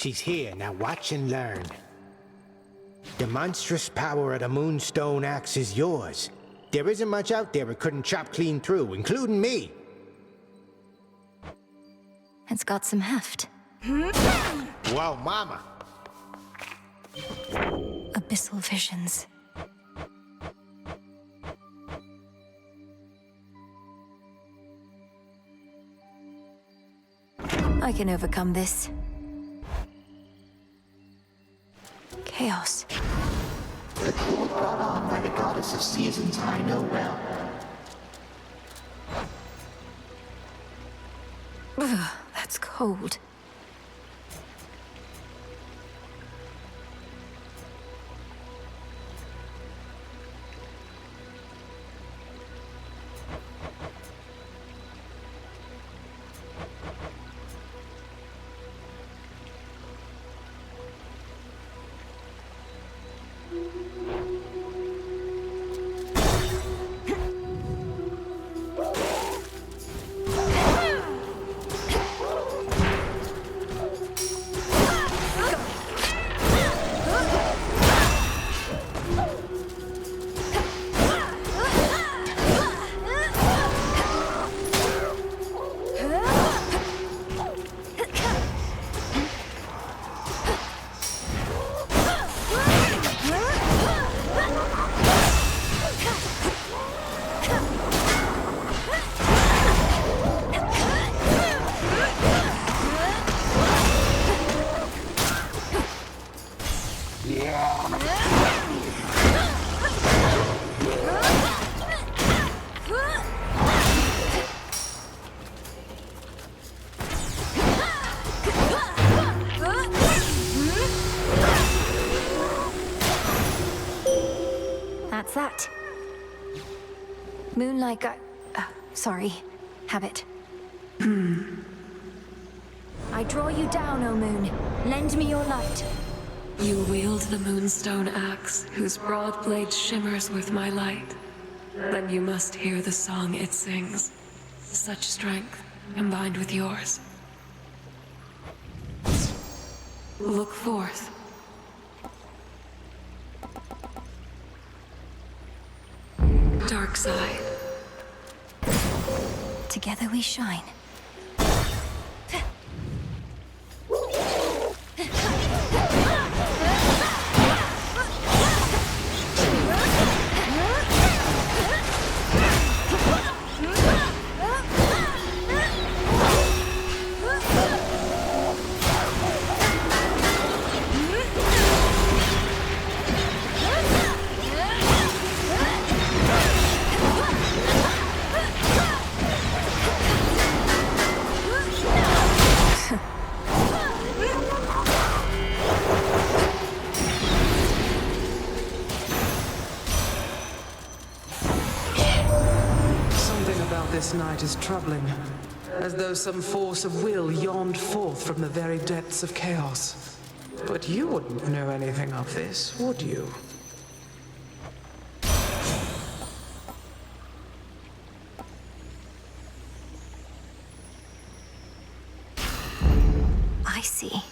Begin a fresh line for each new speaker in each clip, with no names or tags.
She's here, now watch and learn. The monstrous power of the Moonstone Axe is yours. There isn't much out there it couldn't chop clean through, including me.
It's got some heft.
Whoa, mama.
Abyssal visions. I can overcome this. Chaos.
The cold brought on by the goddess of seasons I know well.
Ugh, that's cold. That's that. Moonlight sorry. Habit. I draw you down, O moon. Lend me your light.
You wield the Moonstone Axe, whose broad blade shimmers with my light. Then you must hear the song it sings. Such strength, combined with yours. Look forth. Dark side.
Together we shine.
This night is troubling, as though some force of will yawned forth from the very depths of chaos. But you wouldn't know anything of this, would you?
I see.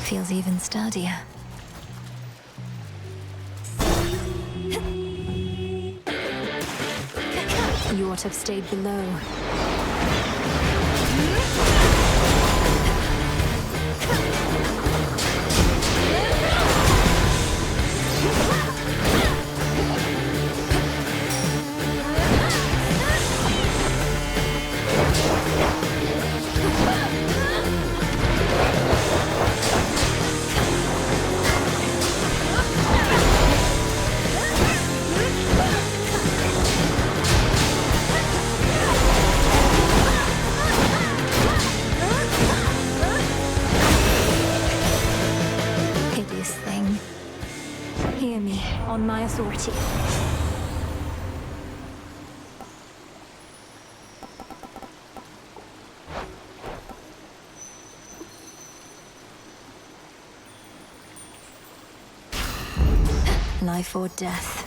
Feels even sturdier. you ought to have stayed below. On my authority. Life or death.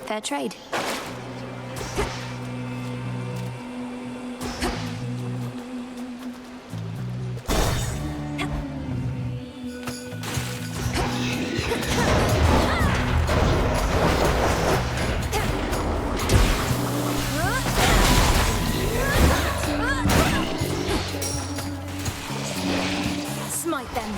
Fair trade. Smite them.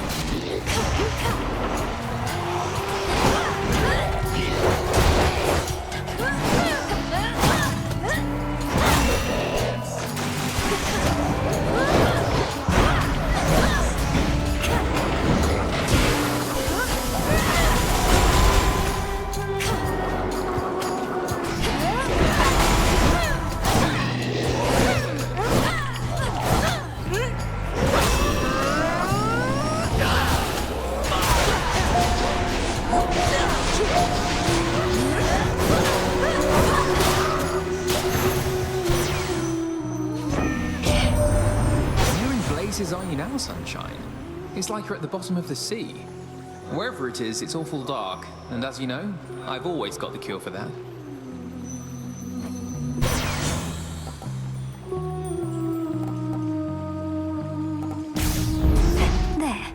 Are you now, sunshine? It's like you're at the bottom of the sea. Wherever it is, it's awful dark, and as you know, I've always got the cure for that.
There.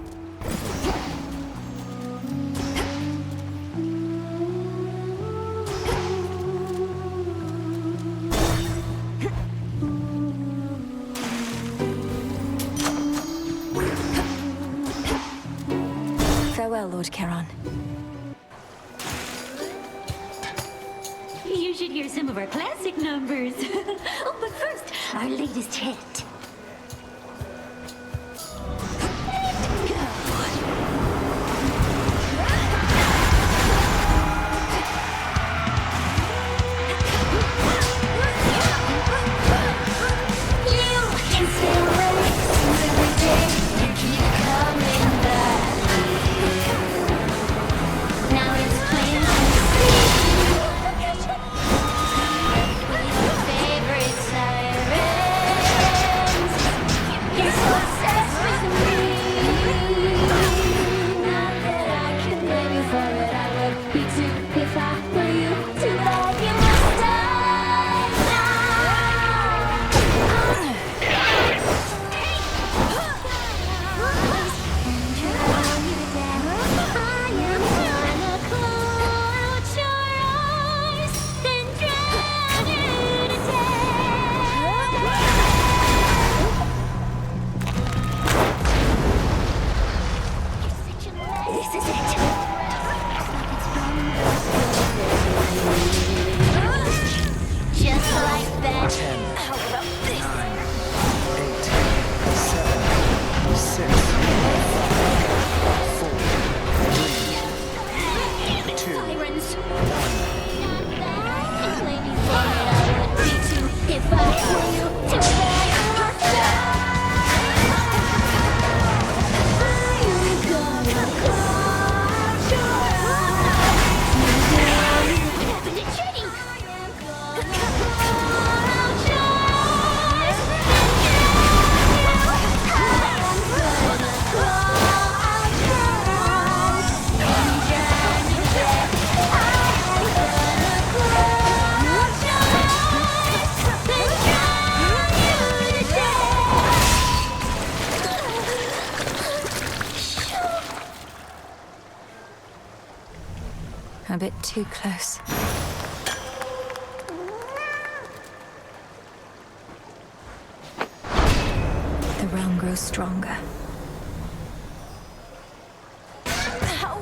Farewell, Lord Charon.
You should hear some of our classic numbers. Oh, but first, our latest hit.
You can still race every day. bit too close. The realm grows stronger. Ow!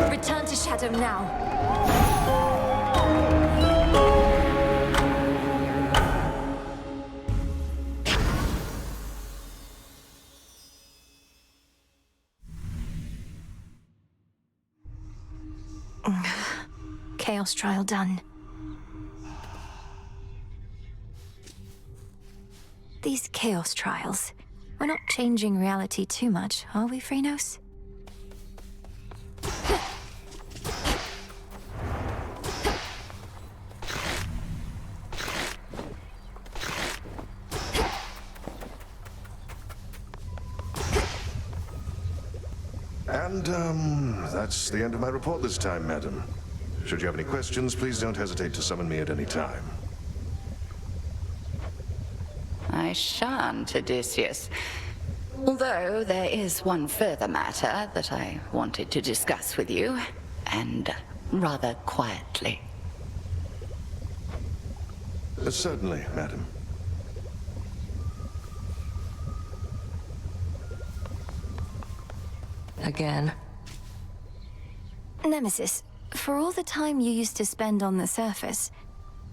Return to shadow now. Chaos trial done. These chaos trials, we're not changing reality too much, are we, Phrenos?
And, that's the end of my report this time, madam. Should you have any questions, please don't hesitate to summon me at any time.
I shan't, Odysseus. Although there is one further matter that I wanted to discuss with you, and rather quietly.
Certainly, madam.
Again.
Nemesis, for all the time you used to spend on the surface,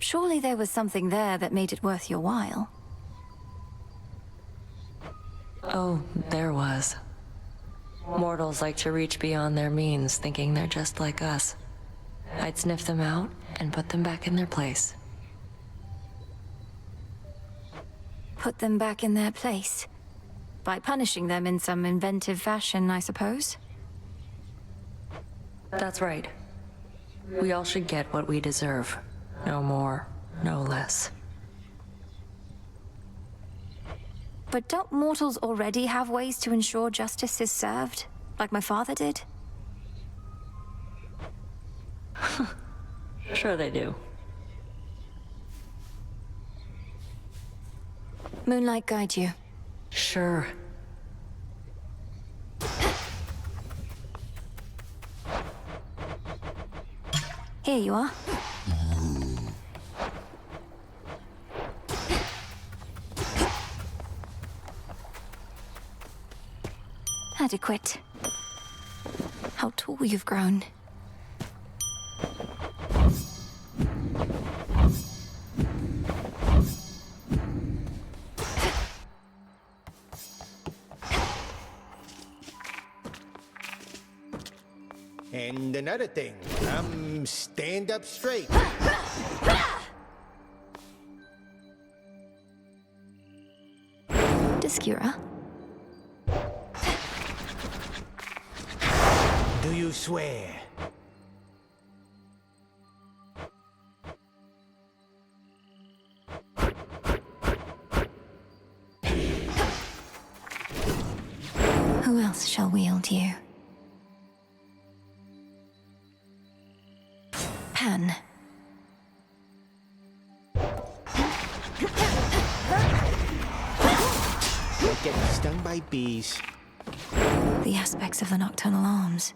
surely there was something there that made it worth your while.
Oh, there was. Mortals like to reach beyond their means, thinking they're just like us. I'd sniff them out and put them back in their place.
Put them back in their place? By punishing them in some inventive fashion, I suppose?
That's right. We all should get what we deserve. No more, no less.
But don't mortals already have ways to ensure justice is served? Like my father did?
Sure they do.
Moonlight guide you.
Sure.
Here you are. Adequate. How tall you've grown.
And another thing, stand up straight.
Discura.
Do you swear?
Who else shall wield you? Pan.
Don't get stung by bees.
The aspects of the nocturnal arms.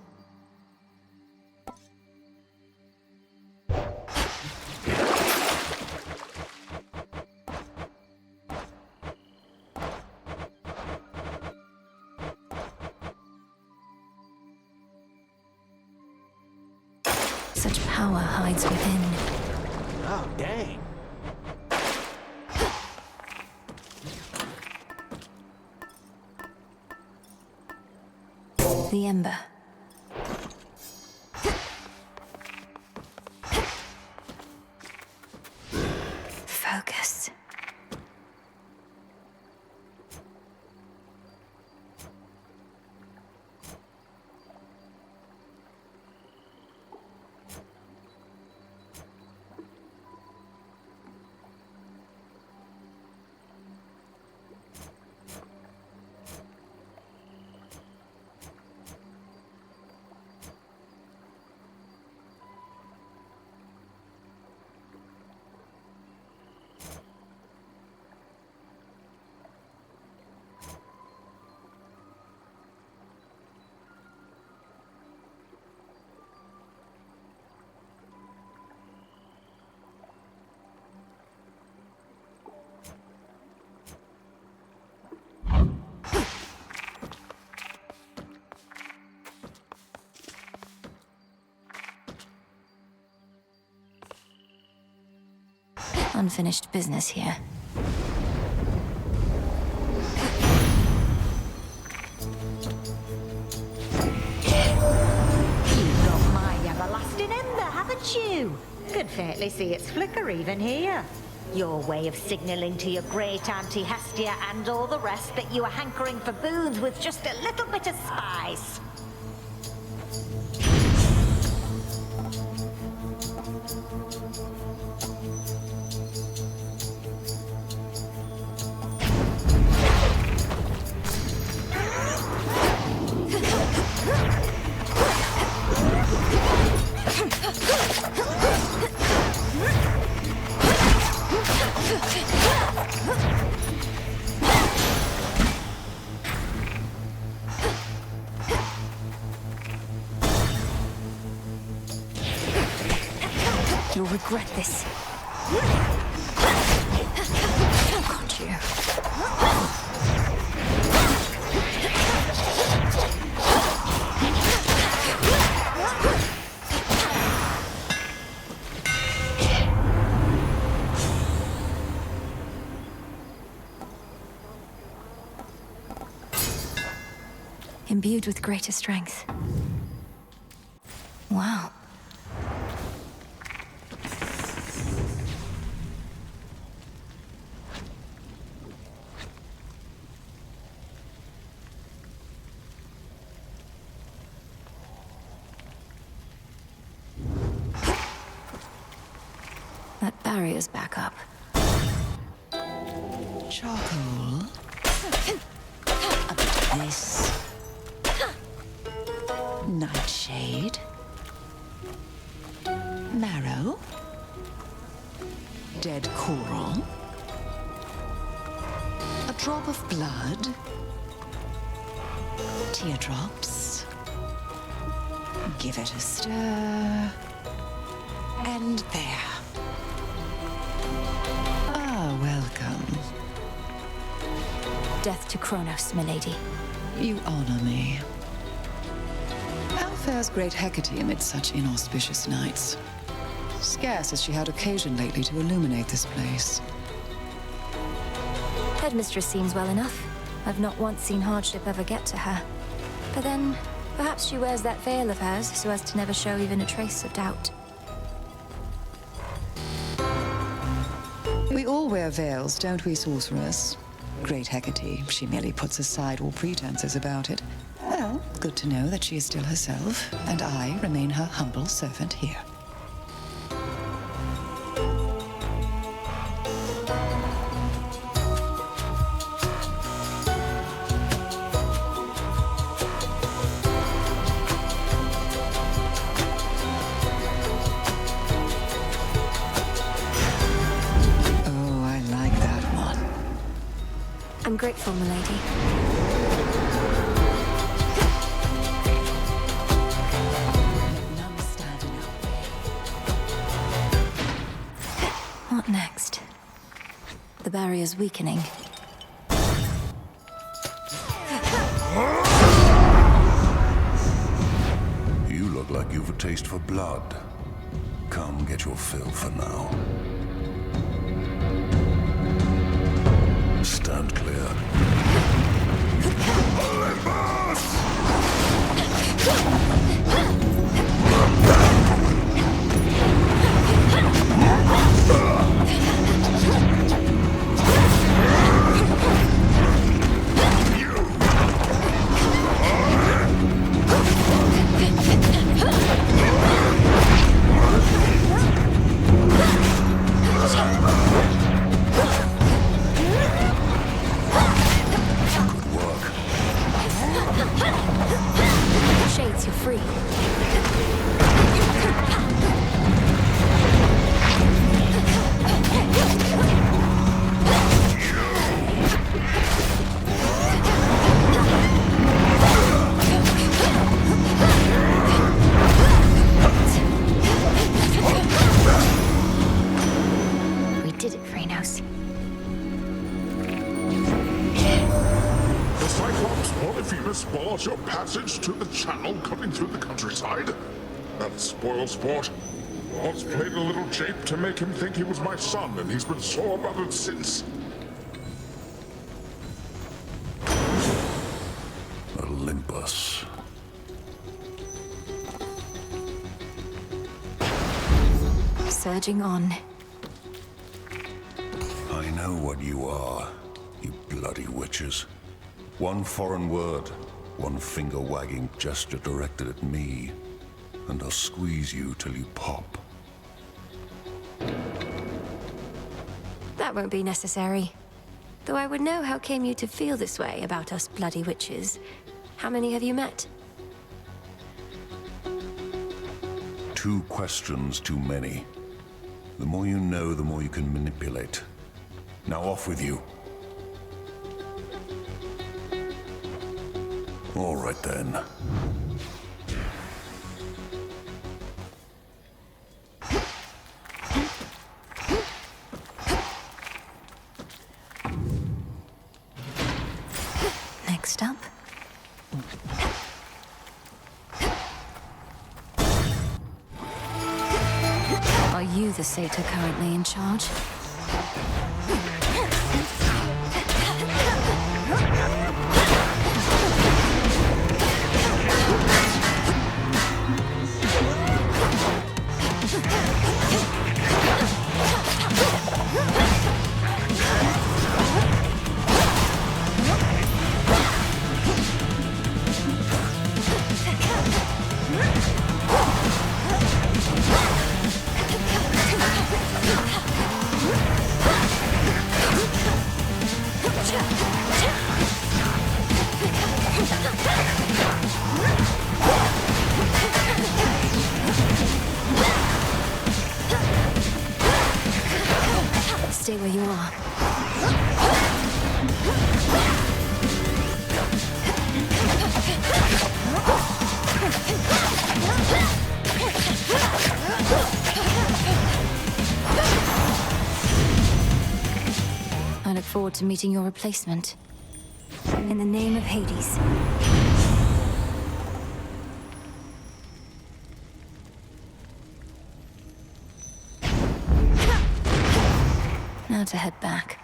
Such power hides within.
Oh, dang.
The ember. Focus. unfinished business here.
You've got my everlasting ember, haven't you? Could fairly see its flicker even here. Your way of signaling to your great auntie Hestia and all the rest that you are hankering for boons with just a little bit of spice.
You'll regret this. Got you. Imbued with greater strength. Wow. That barrier's back up.
Charcoal. A bit of this. Nightshade. Marrow. Dead coral. A drop of blood. Teardrops. Give it a stir. And there. Ah, welcome.
Death to Chronos, milady.
You honor me. How fares great Hecate amid such inauspicious nights? Scarce has she had occasion lately to illuminate this place.
Headmistress seems well enough. I've not once seen hardship ever get to her. But then, perhaps she wears that veil of hers so as to never show even a trace of doubt.
We all wear veils, don't we, sorceress? Great Hecate, she merely puts aside all pretenses about it. Well, good to know that she is still herself, and I remain her humble servant here.
I'm grateful, milady.
None stand in our way.
What next? The barrier's weakening.
You look like you've a taste for blood. Come get your fill for now. Stand clear. Olympus!
Shades, you're free. We did it, Chronos.
The Cyclops Polyphemus bars your passage to the channel coming through the countryside. That spoil sport. Oz played a little jape to make him think he was my son, and he's been sore about it since.
Olympus.
Surging on.
I know what you are, you bloody witches. One foreign word, one finger-wagging gesture directed at me, and I'll squeeze you till you pop.
That won't be necessary. Though I would know how came you to feel this way about us bloody witches. How many have you met?
2 questions too many. The more you know, the more you can manipulate. Now off with you. All right then.
Next up. Are you the satyr currently in charge? Stay where you are. I look forward to meeting your replacement. In the name of Hades. Now to head back.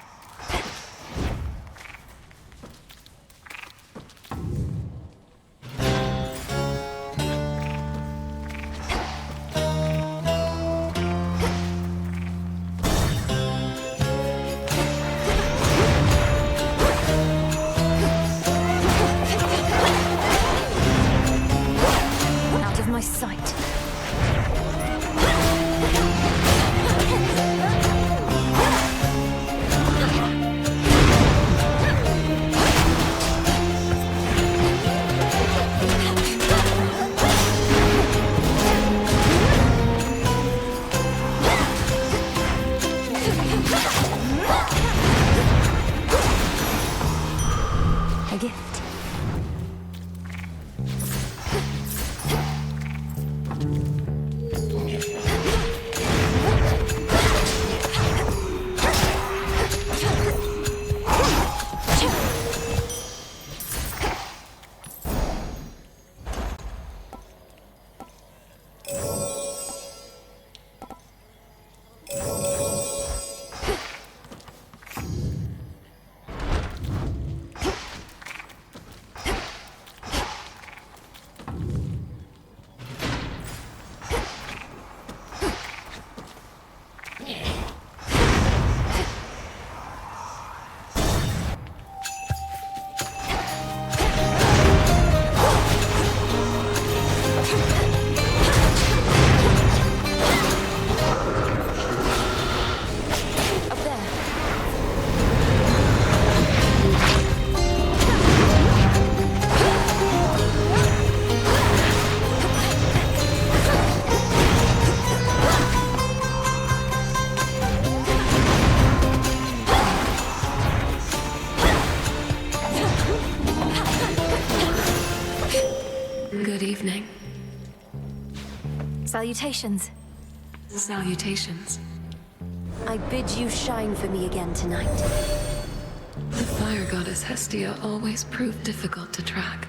Out of my sight. A gift.
Good evening.
Salutations.
Salutations.
I bid you shine for me again tonight.
The fire goddess Hestia always proved difficult to track,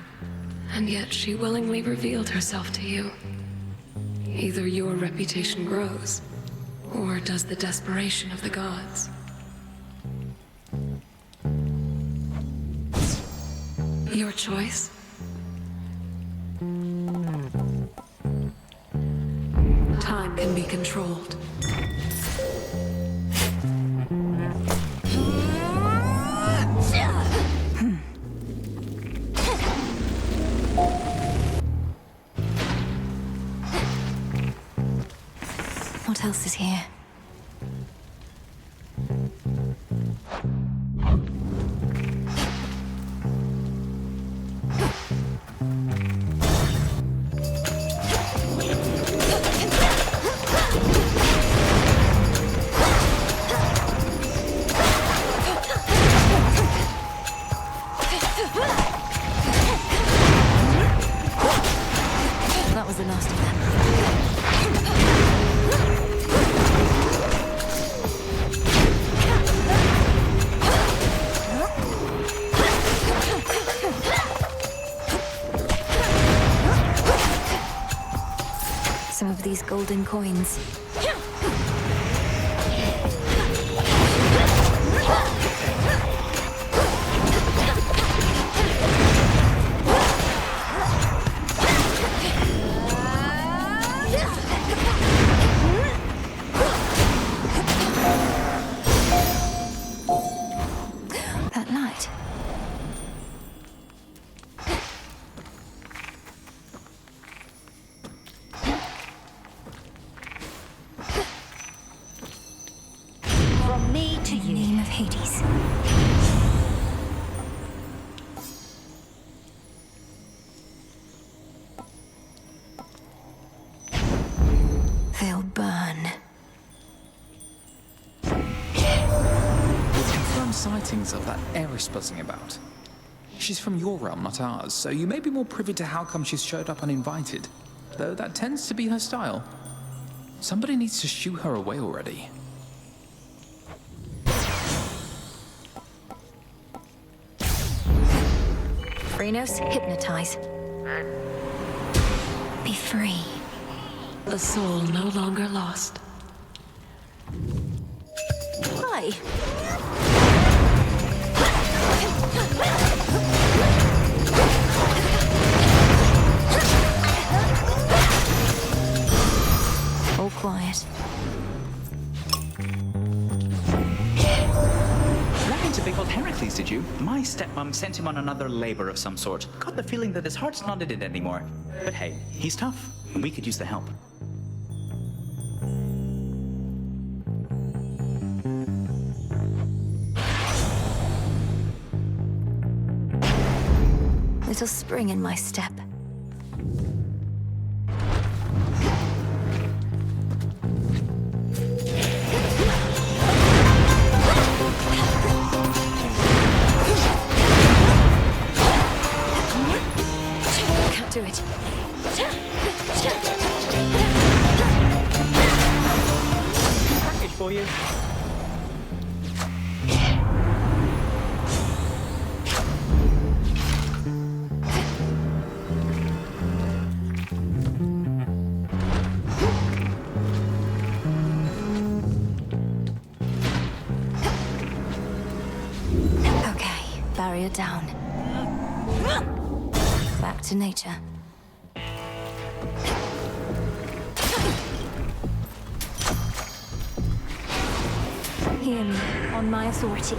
and yet she willingly revealed herself to you. Either your reputation grows, or does the desperation of the gods. Your choice? Time can be controlled.
What else is here? That was the last of them. Some of these golden coins. That light.
From me to you.
Name of Hades. They'll burn.
Confirmed sightings of that Eris buzzing about. She's from your realm, not ours, so you may be more privy to how come she's showed up uninvited. Though that tends to be her style. Somebody needs to shoo her away already.
Chronos, hypnotize. Be free.
The soul no longer lost.
Why? All quiet.
Ran into big old Heracles, did you? My stepmom sent him on another labor of some sort. Got the feeling that his heart's not in it anymore. But hey, he's tough. We could use the help.
Little spring in my step. Can't do it.
Package for you.
Barrier down. Back to nature. Hear me, on my authority.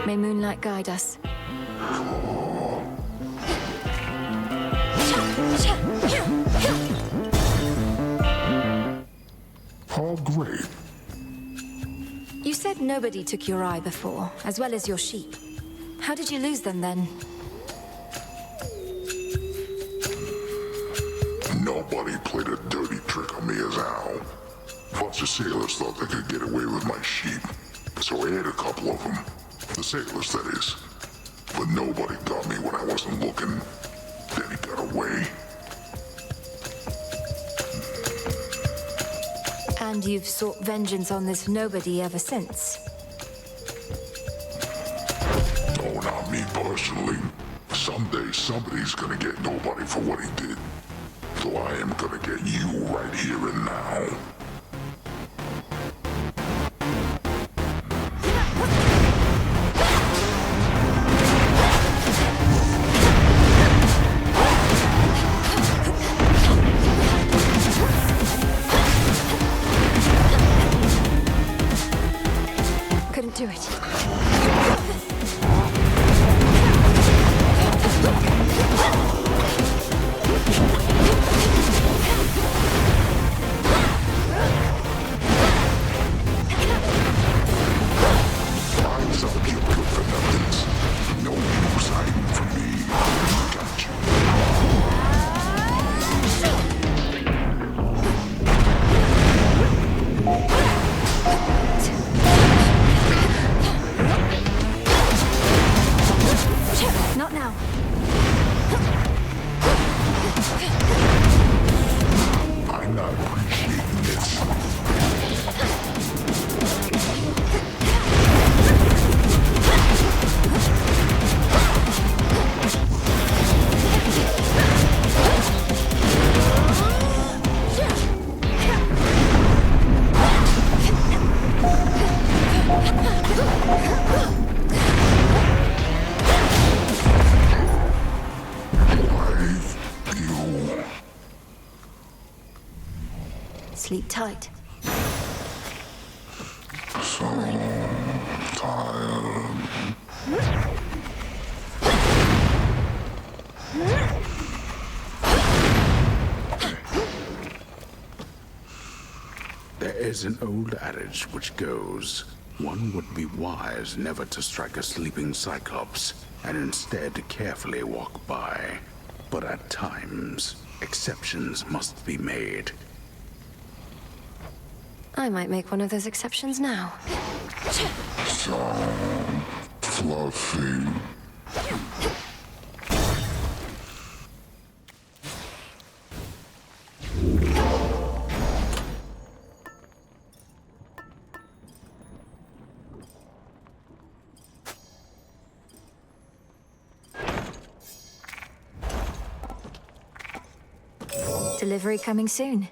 May moonlight guide us.
Oh, great.
You said nobody took your eye before, as well as your sheep. How did you lose them then?
Nobody played a dirty trick on me as Al. Bunch of sailors thought they could get away with my sheep, so I ate a couple of them. The sailors, that is. But nobody got me when I wasn't looking. Then he got away.
And you've sought vengeance on this nobody ever since.
Oh, not me personally. Someday somebody's gonna get nobody for what he did. So I am gonna get you right here and now.
Couldn't do it. Not now.
I'm not appreciating this.
Sleep tight.
So tired.
There is an old adage which goes, one would be wise never to strike a sleeping cyclops, and instead carefully walk by. But at times, exceptions must be made.
I might make one of those exceptions now.
So fluffy.
Delivery coming soon.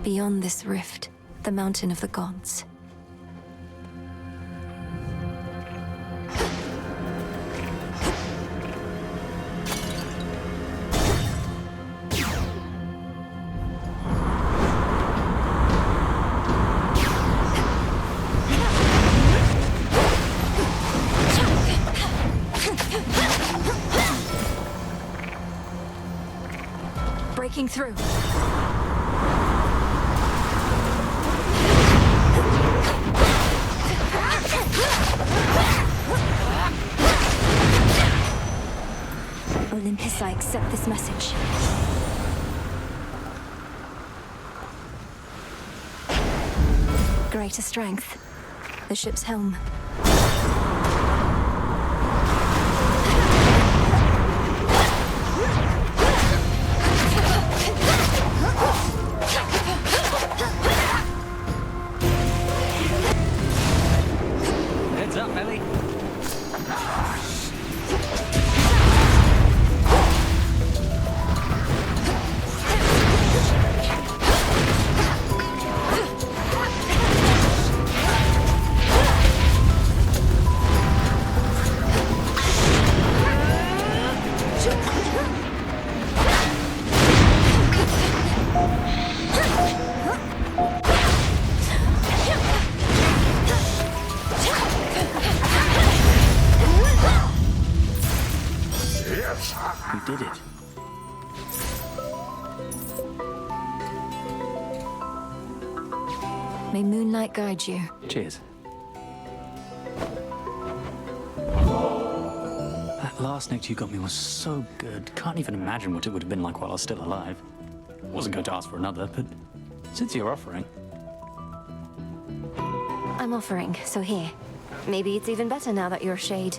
Beyond this rift, the mountain of the gods. Breaking through. Olympus, I accept this message. Greater strength. The ship's helm.
Heads up, Ellie.
You did it.
May moonlight guide you.
Cheers. That last note you got me was so good. Can't even imagine what it would have been like while I was still alive. Wasn't going to ask for another, but since you're offering...
I'm offering, so here. Maybe it's even better now that you're Shade.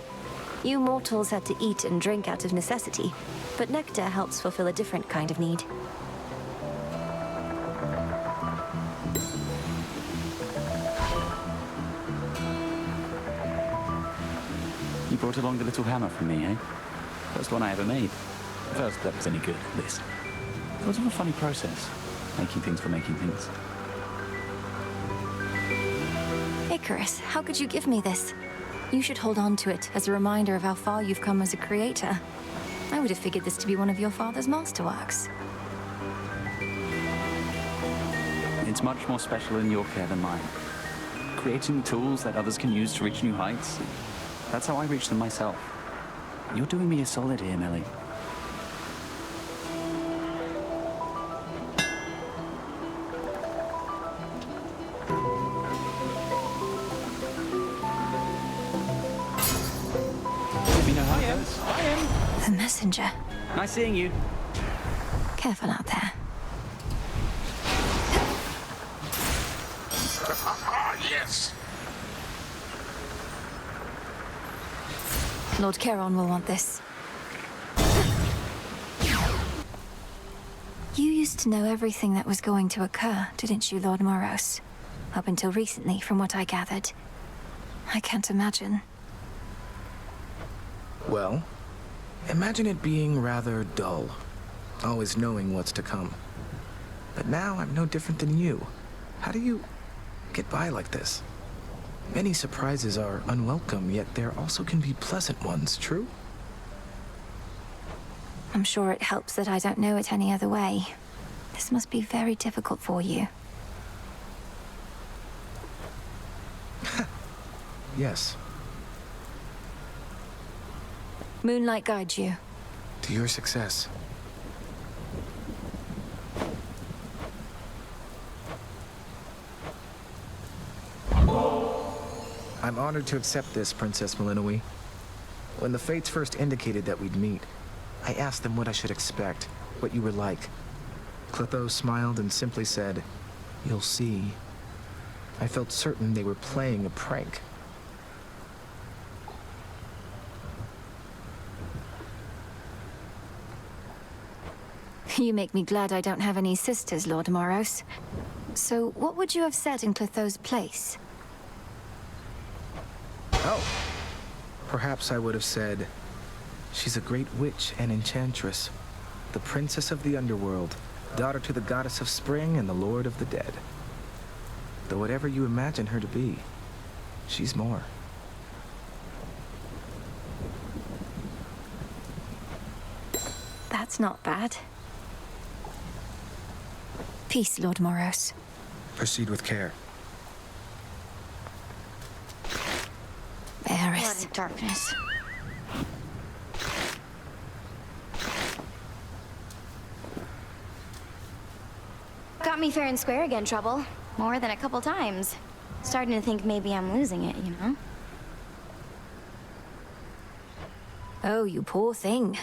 You mortals had to eat and drink out of necessity, but nectar helps fulfill a different kind of need.
You brought along the little hammer from me, eh? First one I ever made. First that was any good, at least. It was a funny process, making things for making things.
Icarus, how could you give me this? You should hold on to it as a reminder of how far you've come as a creator. I would have figured this to be one of your father's masterworks.
It's much more special in your care than mine. Creating tools that others can use to reach new heights. That's how I reach them myself. You're doing me a solid here, Melly.
The messenger.
Nice seeing you.
Careful out there.
Yes.
Lord Charon will want this. You used to know everything that was going to occur, didn't you, Lord Moros? Up until recently, from what I gathered. I can't imagine.
Well, imagine it being rather dull, always knowing what's to come. But now I'm no different than you. How do you get by like this? Many surprises are unwelcome, yet there also can be pleasant ones, true?
I'm sure it helps that I don't know it any other way. This must be very difficult for you.
Yes.
Moonlight guides you.
To your success. I'm honored to accept this, Princess Malinois. When the Fates first indicated that we'd meet, I asked them what I should expect, what you were like. Clotho smiled and simply said, "You'll see." I felt certain they were playing a prank.
You make me glad I don't have any sisters, Lord Moros. So, what would you have said in Clotho's place?
Oh. Perhaps I would have said, she's a great witch and enchantress, the princess of the Underworld, daughter to the goddess of spring and the lord of the dead. Though whatever you imagine her to be, she's more.
That's not bad. Peace, Lord Moros.
Proceed with care.
Eris.
Blood darkness. Got me fair and square again, Trouble. More than a couple times. Starting to think maybe I'm losing it, you know?
Oh, you poor thing.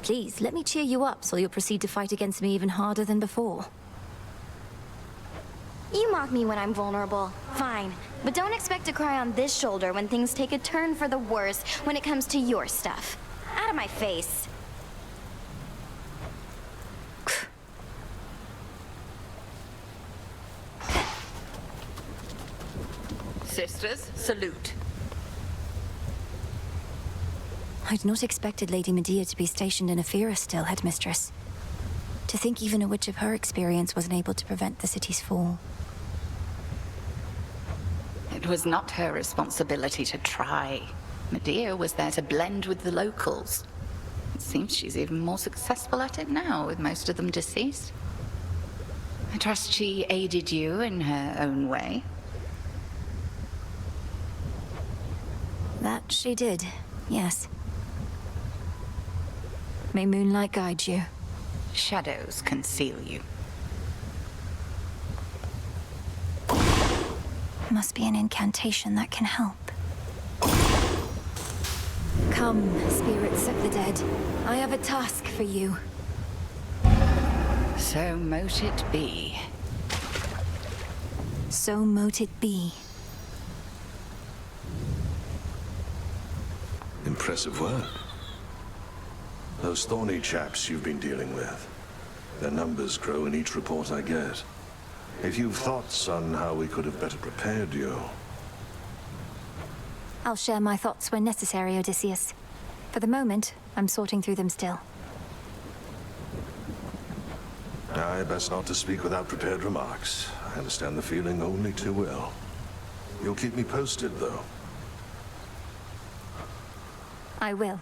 Please, let me cheer you up so you'll proceed to fight against me even harder than before.
You mock me when I'm vulnerable. Fine. But don't expect to cry on this shoulder when things take a turn for the worse when it comes to your stuff. Out of my face.
Sisters, salute.
I'd not expected Lady Medea to be stationed in Eris still, Headmistress. To think even a witch of her experience wasn't able to prevent the city's fall.
It was not her responsibility to try. Medea was there to blend with the locals. It seems she's even more successful at it now, with most of them deceased. I trust she aided you in her own way.
That she did, yes. May moonlight guide you.
Shadows conceal you.
Must be an incantation that can help. Come, spirits of the dead. I have a task for you.
So mote it be.
So mote it be.
Impressive work. Those thorny chaps you've been dealing with, their numbers grow in each report I get. If you've thoughts on how we could have better prepared you...
I'll share my thoughts when necessary, Odysseus. For the moment, I'm sorting through them still.
Aye, best not to speak without prepared remarks. I understand the feeling only too well. You'll keep me posted, though.
I will.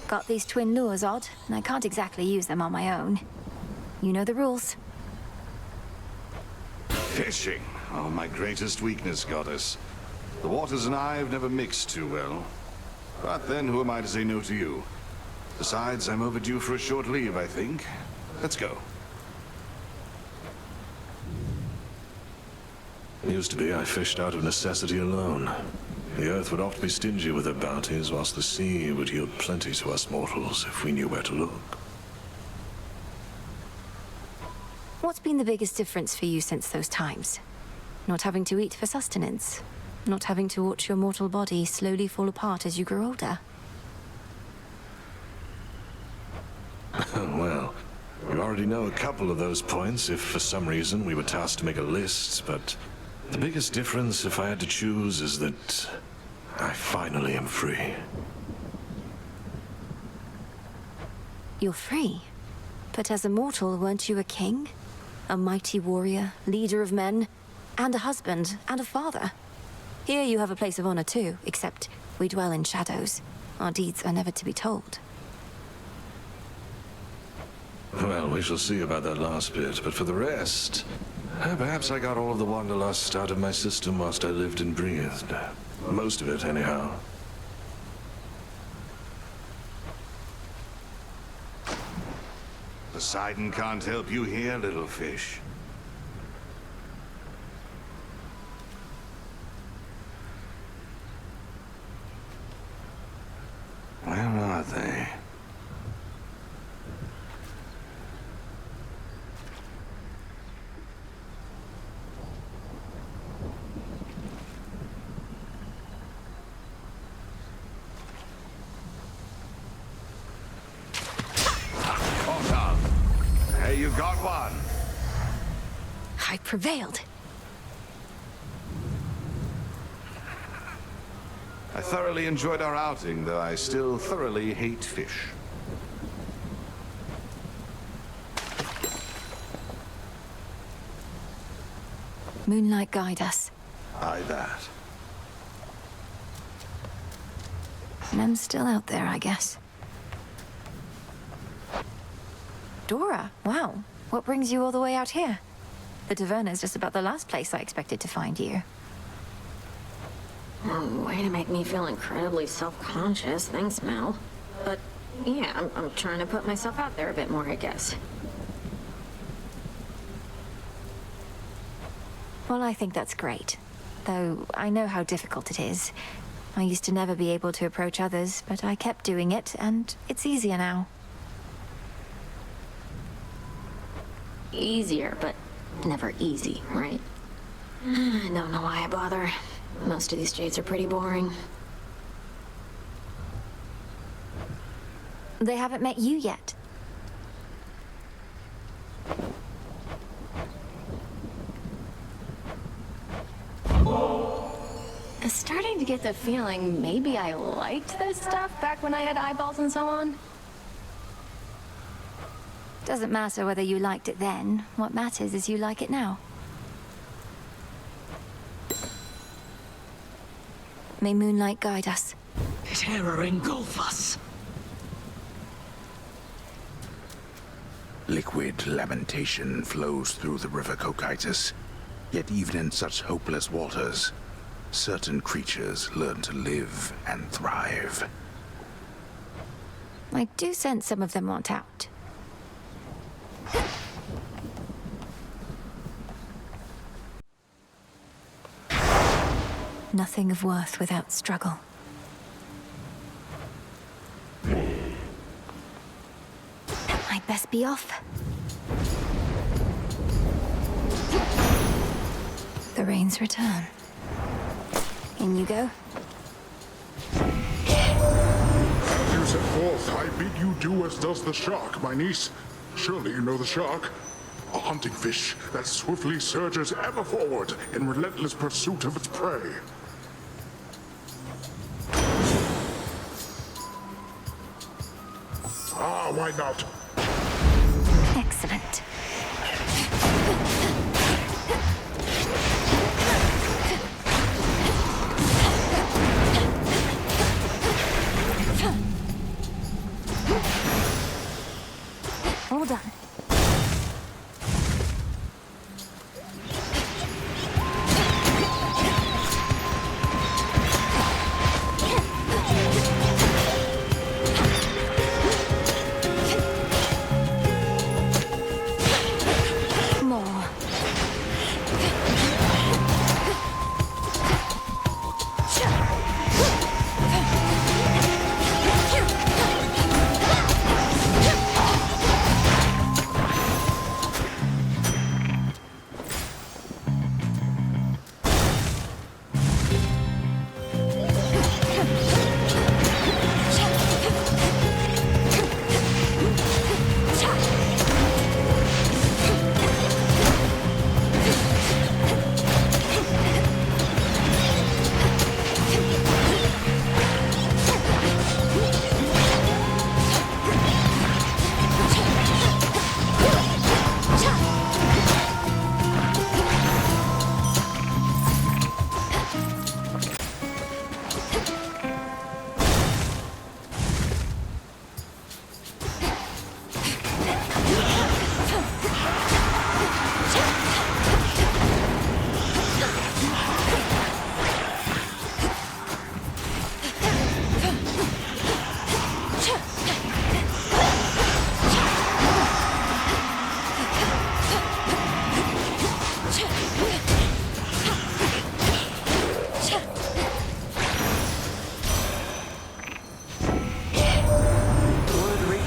Got these twin lures, Odd, and I can't exactly use them on my own. You know the rules.
Fishing. Oh, my greatest weakness, goddess. The waters and I have never mixed too well. But then, who am I to say no to you? Besides, I'm overdue for a short leave, I think. Let's go.
Used to be I fished out of necessity alone. The earth would oft be stingy with her bounties, whilst the sea would yield plenty to us mortals if we knew where to look.
What's been the biggest difference for you since those times? Not having to eat for sustenance? Not having to watch your mortal body slowly fall apart as you grow older?
Well, you already know a couple of those points if for some reason we were tasked to make a list, but the biggest difference, if I had to choose, is that I finally am free.
You're free? But as a mortal, weren't you a king? A mighty warrior, leader of men, and a husband, and a father. Here you have a place of honor too, except we dwell in shadows. Our deeds are never to be told.
Well, we shall see about that last bit, but for the rest, perhaps I got all of the wanderlust out of my system whilst I lived and breathed. Most of it, anyhow.
Poseidon can't help you here, little fish. Where are they? Hey, you got one.
I prevailed.
I thoroughly enjoyed our outing, though I still thoroughly hate fish.
Moonlight guide us.
Aye, that.
Nem's still out there, I guess. Dora, wow. What brings you all the way out here? The Taverna's just about the last place I expected to find you.
Way to make me feel incredibly self-conscious. Thanks, Mel. But, yeah, I'm trying to put myself out there a bit more, I guess.
Well, I think that's great. Though, I know how difficult it is. I used to never be able to approach others, but I kept doing it, and it's easier now.
Easier, but never easy, right? I don't know why I bother. Most of these jades are pretty boring.
They haven't met you yet.
I'm starting to get the feeling maybe I liked this stuff back when I had eyeballs and so on.
Doesn't matter whether you liked it then. What matters is you like it now. May moonlight guide us.
Terror engulf us.
Liquid lamentation flows through the river Cocytus. Yet even in such hopeless waters, certain creatures learn to live and thrive.
I do sense some of them want out. Nothing of worth without struggle. I'd best be off. The rains return. In you go.
As you set forth, I bid you do as does the shark, my niece. Surely you know the shark? A hunting fish that swiftly surges ever forward in relentless pursuit of its prey. Ah, why not?
Excellent. All done.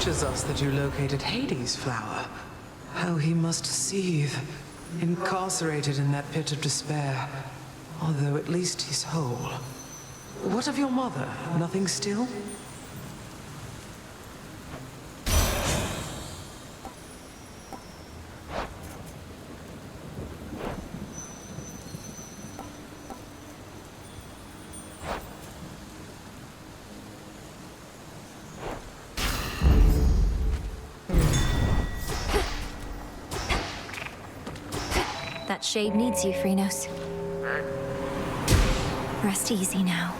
Us that you located Hades' flower. How he must seethe, incarcerated in that pit of despair. Although at least he's whole. What of your mother? Nothing still?
That shade needs you, Chronos. Rest easy now.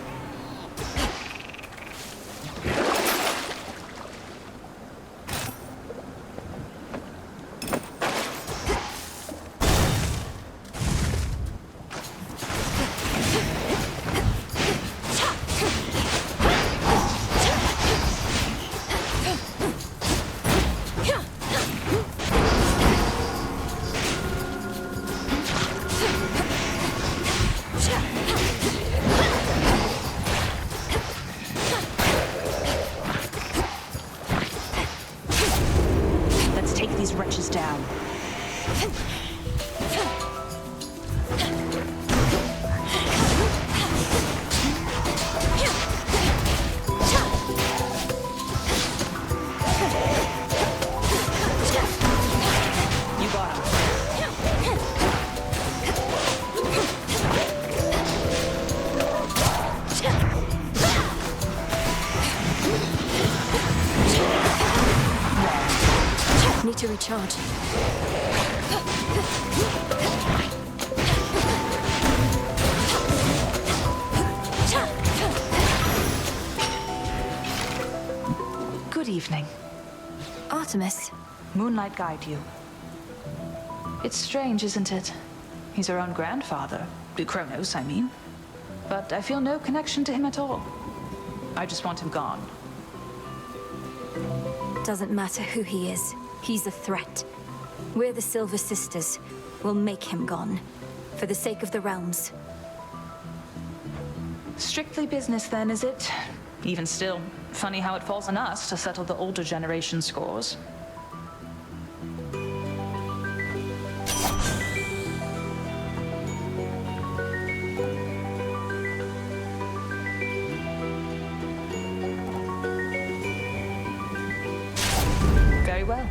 To recharge.
Good evening.
Artemis.
Moonlight guide you. It's strange, isn't it? He's our own grandfather. Chronos, I mean. But I feel no connection to him at all. I just want him gone.
Doesn't matter who he is. He's a threat. We're the Silver Sisters. We'll make him gone. For the sake of the realms.
Strictly business then, is it? Even still, funny how it falls on us to settle the older generation scores. Very well.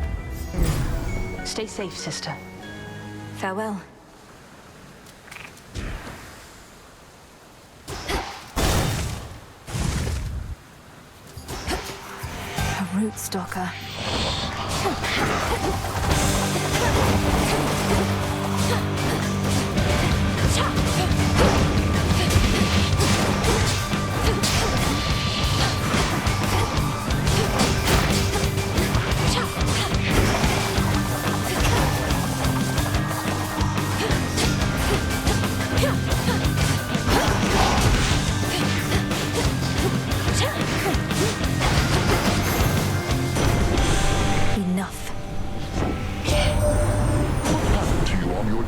Stay safe, sister.
Farewell. A root stalker.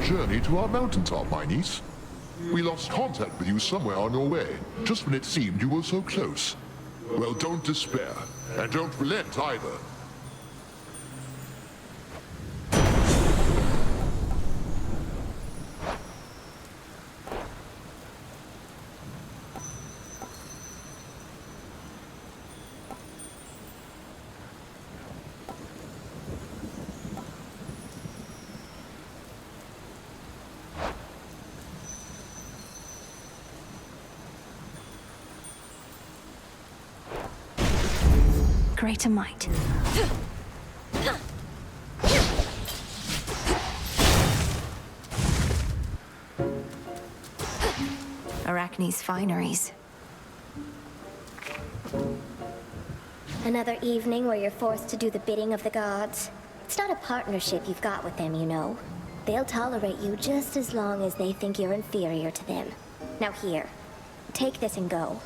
Journey to our mountaintop, my niece. We lost contact with you somewhere on your way, just when it seemed you were so close. Well, don't despair, and don't relent either.
Greater might. Arachne's fineries.
Another evening where you're forced to do the bidding of the gods. It's not a partnership you've got with them, you know. They'll tolerate you just as long as they think you're inferior to them. Now here, take this and go.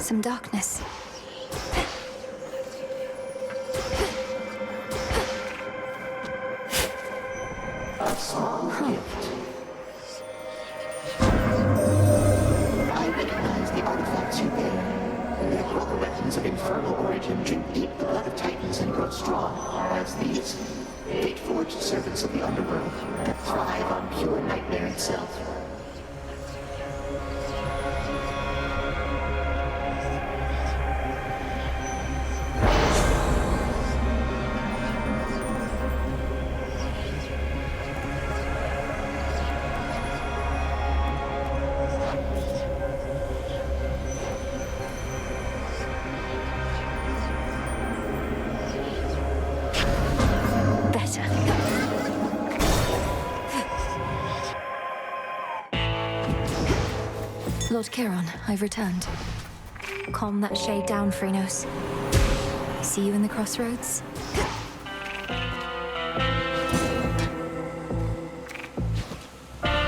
Some darkness.
A small gift. I recognize the artifacts you bear. They hold the weapons of infernal origin, drink deep the blood of titans, and grow strong, as these fate-forged servants of the underworld that thrive on pure nightmare itself.
Lord Charon, I've returned. Calm that shade down, Chronos. See you in the crossroads?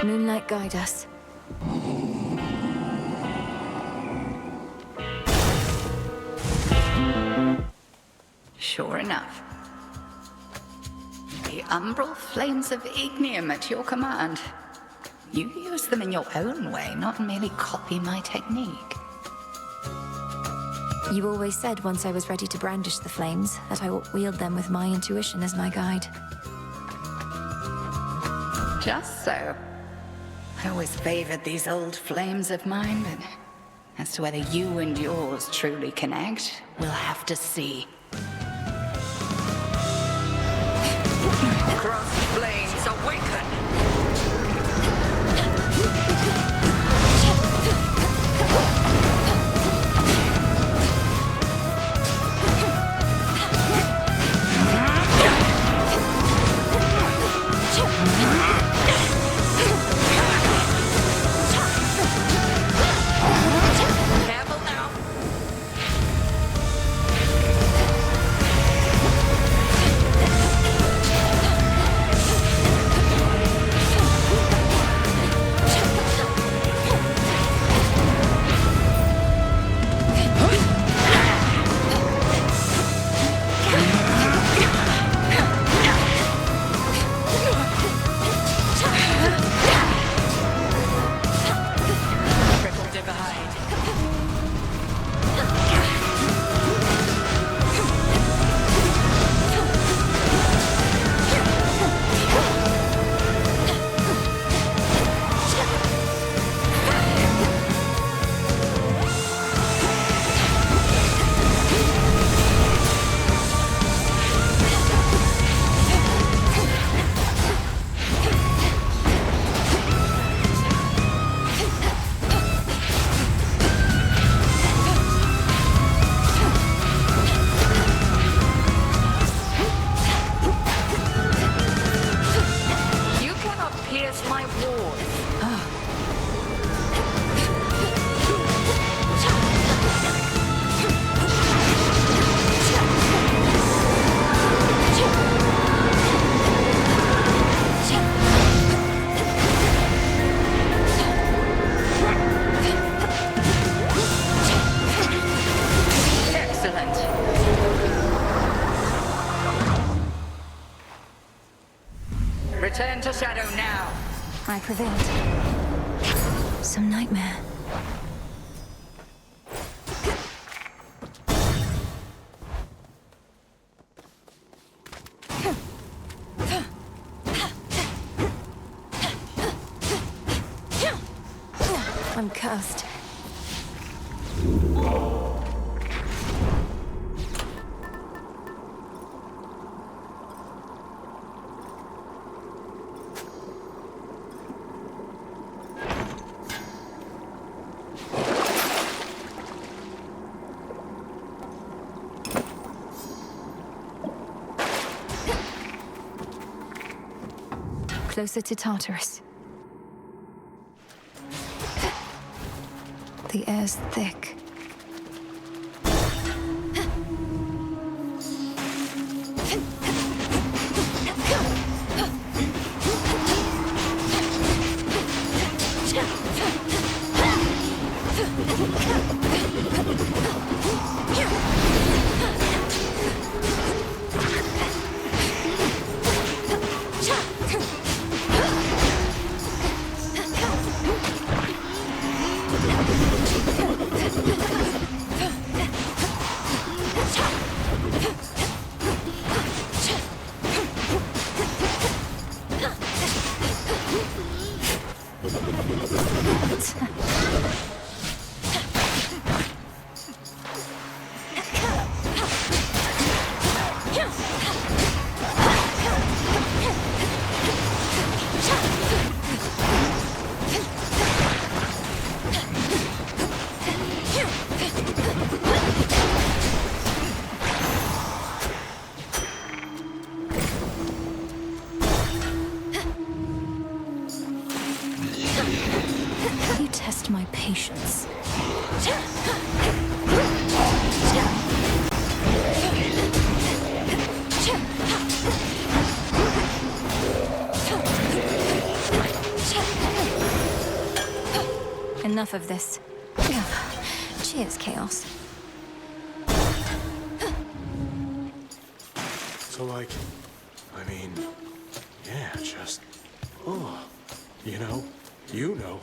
Moonlight, guide us.
Sure enough. The umbral flames of ignium at your command. You use them in your own way, not merely copy my technique.
You always said once I was ready to brandish the flames, that I would wield them with my intuition as my guide.
Just so. I always favored these old flames of mine, but as to whether you and yours truly connect, we'll have to see. Cross flames awaken! Return to shadow now.
I prevailed. Some nightmare. I'm cursed. Closer to Tartarus. The air's thick. You test my patience. Enough of this. Cheers, Chaos.
So, like, I mean, yeah, just, oh, you know, you know.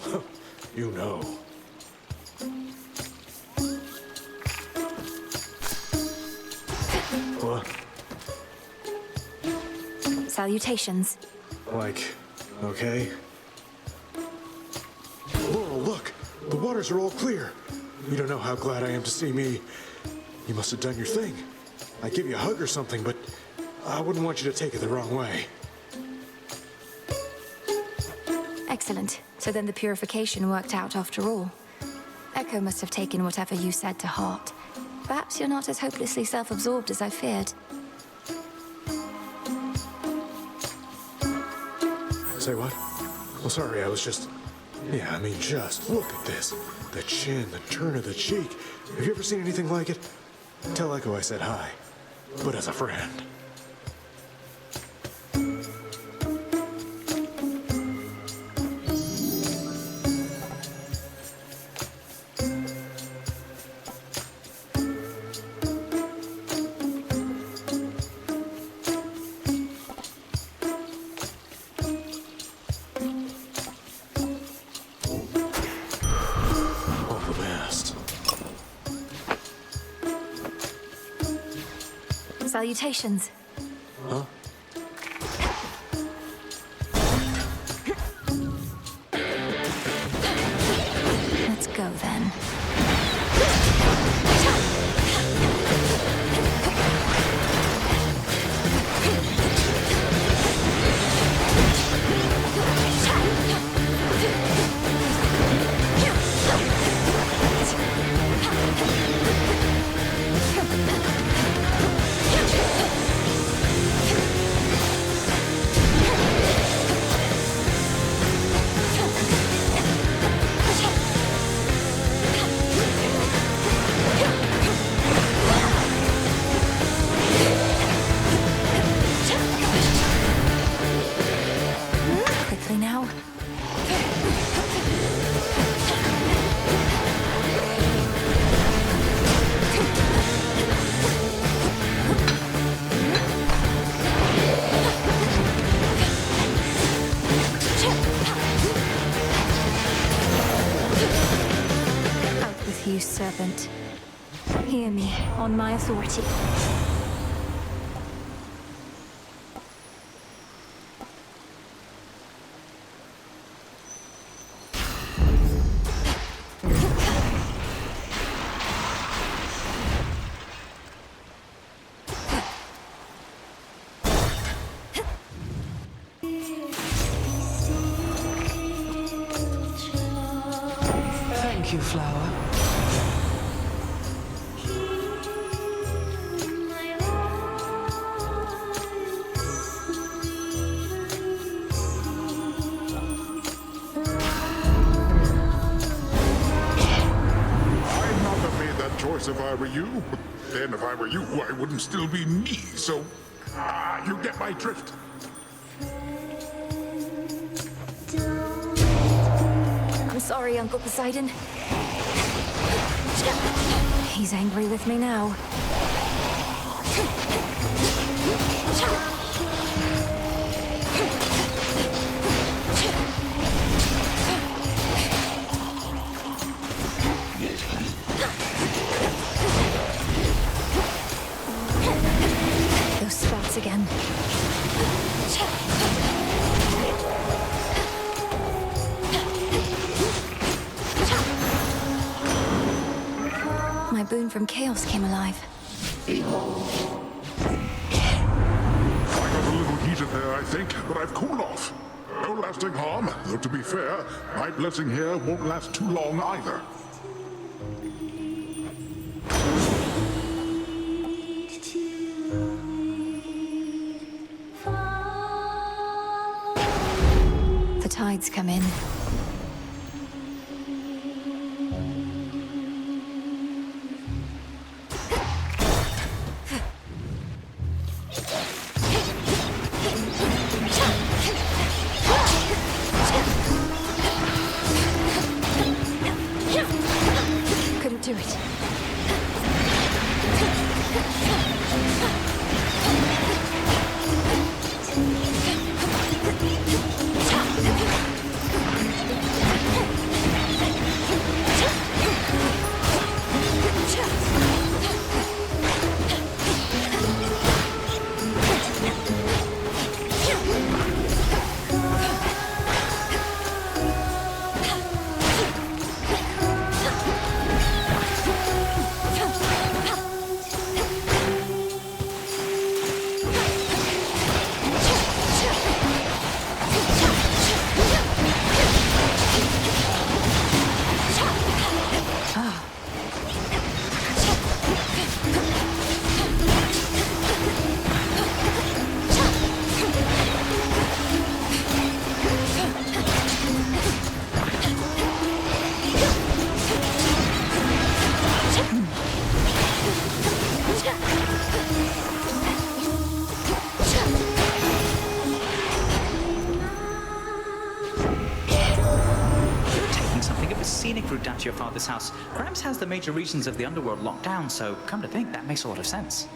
What?
Salutations.
Like, okay. Whoa, look! The waters are all clear. You don't know how glad I am to see me. You must have done your thing. I'd give you a hug or something, but I wouldn't want you to take it the wrong way.
Excellent. So then the purification worked out after all. Echo must have taken whatever you said to heart. Perhaps you're not as hopelessly self-absorbed as I feared.
Say what? Well, sorry, I was just... Yeah, I mean, just look at this. The chin, the turn of the cheek. Have you ever seen anything like it? Tell Echo I said hi, but as a friend.
Salutations.
Huh?
Let's go then. You serpent. Hear me on my authority.
Thank you, Flower.
If I were you, then if I were you, I wouldn't still be me, so you get my drift.
I'm sorry, Uncle Poseidon. He's angry with me now. Again. from chaos came alive.
I got a little heated there, I think, but I've cooled off. No lasting harm, though to be fair, my blessing here won't last too long either.
The tides come in. Couldn't do it.
Scenic route down to your father's house. Perhaps has the major regions of the underworld locked down, so come to think, that makes a lot of sense.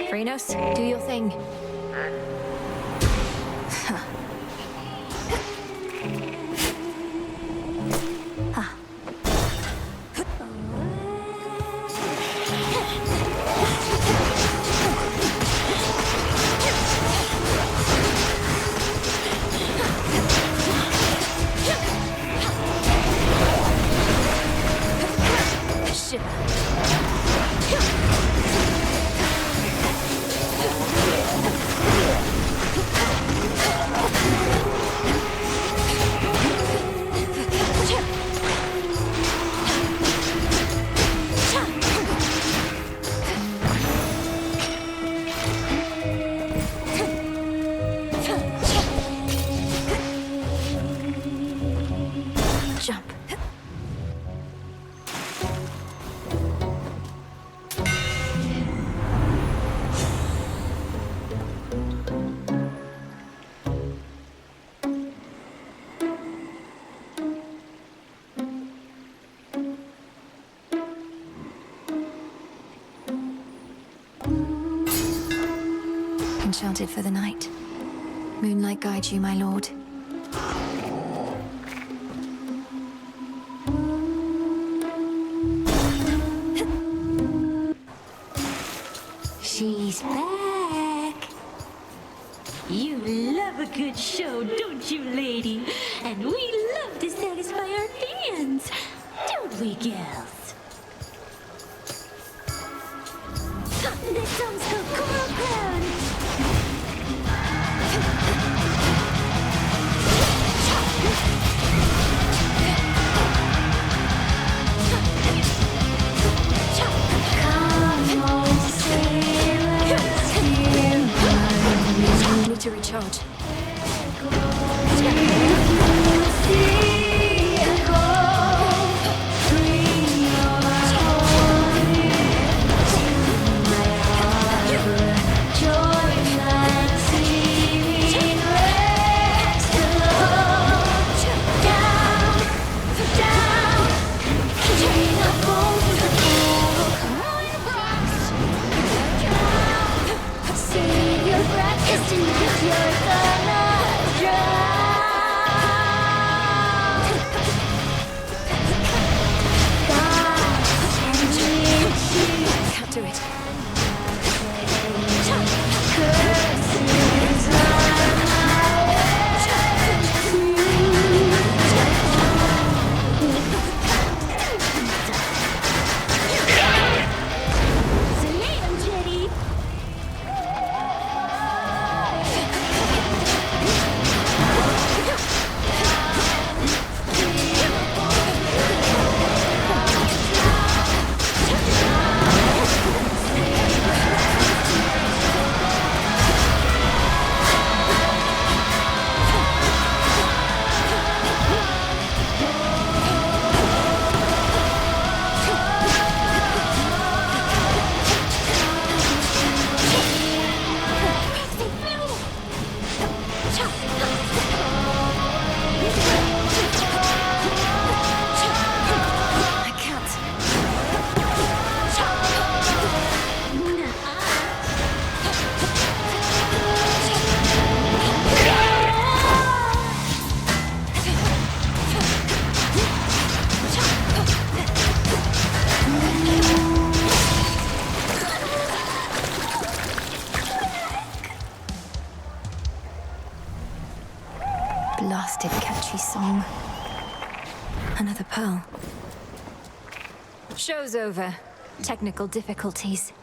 Chronos, do your thing. Enchanted for the night. Moonlight guide you, my lord.
She's back. You love a good show, don't you, lady? And we love to satisfy our fans. Don't we, girls? This song's called Coral Crown.
Need to recharge. Oh. Another pearl. Show's over. Technical difficulties.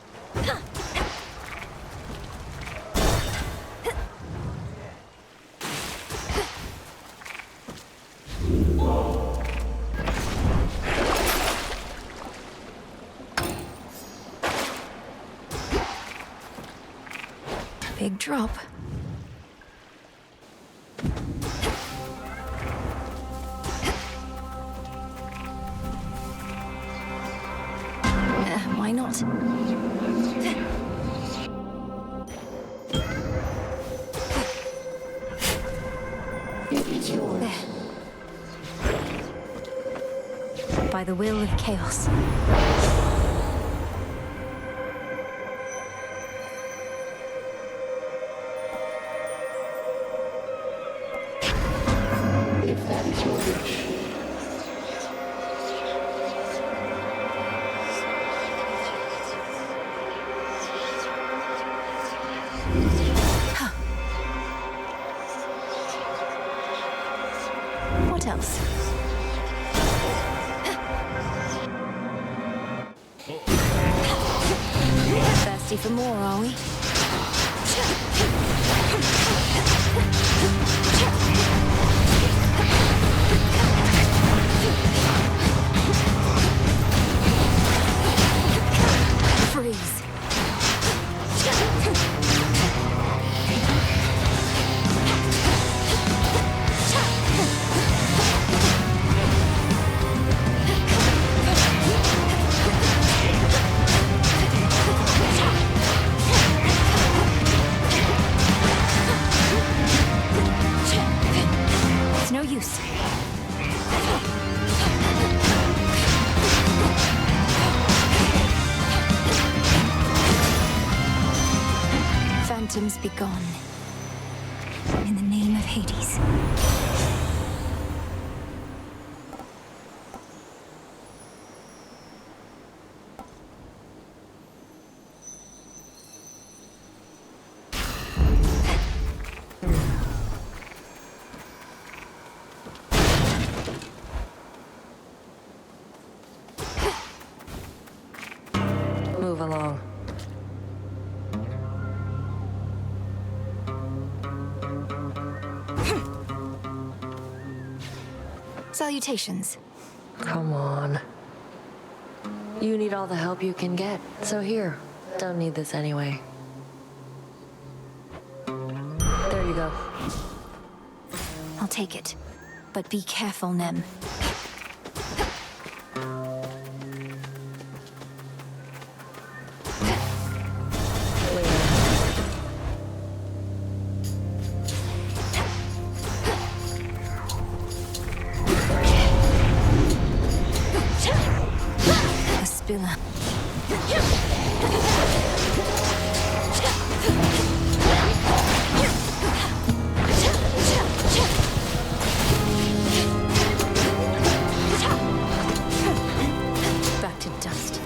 Big drop. Why not?
It is yours.
There. By the will of chaos.
If that is your wish.
What else? Thirsty for more, are we? Freeze. It's no use. Phantoms be gone. In the name of Hades.
Move along.
Salutations.
Come on. You need all the help you can get, so here. Don't need this anyway. There you go.
I'll take it. But be careful, Nem. A spiller. Back to dust.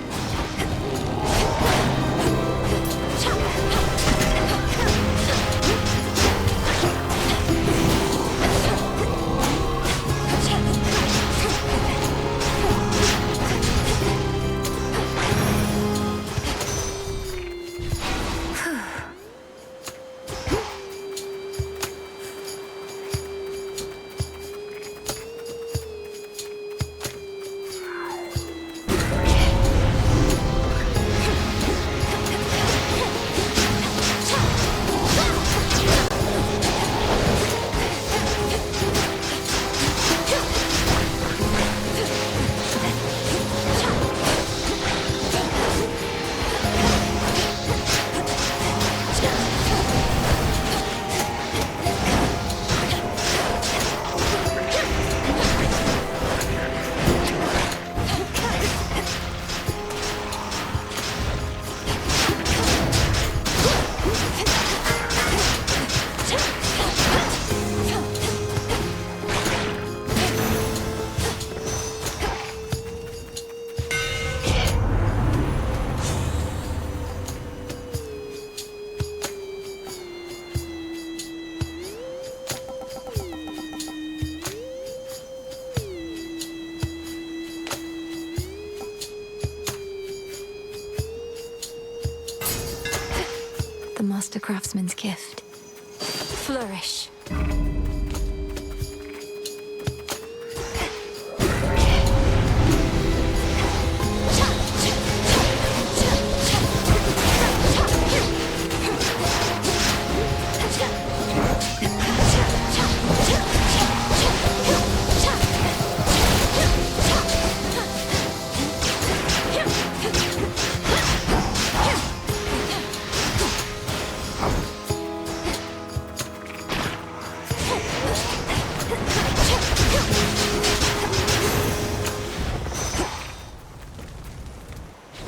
craftsman's gift. Flourish.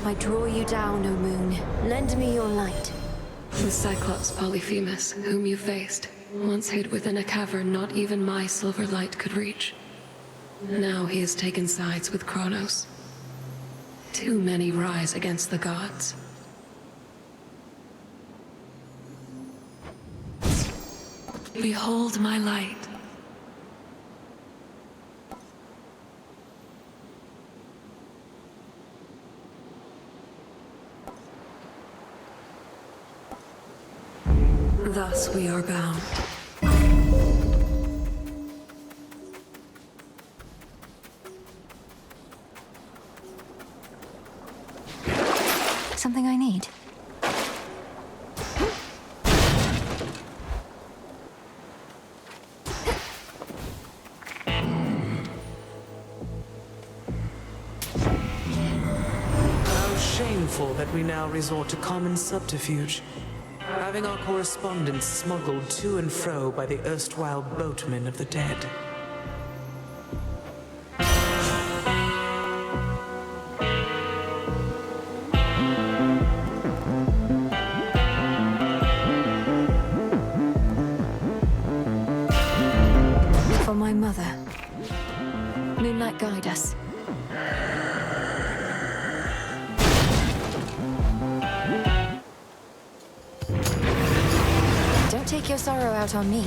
I draw you down, O moon. Lend me your light.
The Cyclops Polyphemus, whom you faced, once hid within a cavern not even my silver light could reach. Now he has taken sides with Chronos. Too many rise against the gods. Behold my light. Thus we are bound.
Something I need.
How shameful that we now resort to common subterfuge. Having our correspondence smuggled to and fro by the erstwhile boatmen of the dead.
For my mother. Moonlight, guide us. Don't take your sorrow out on me.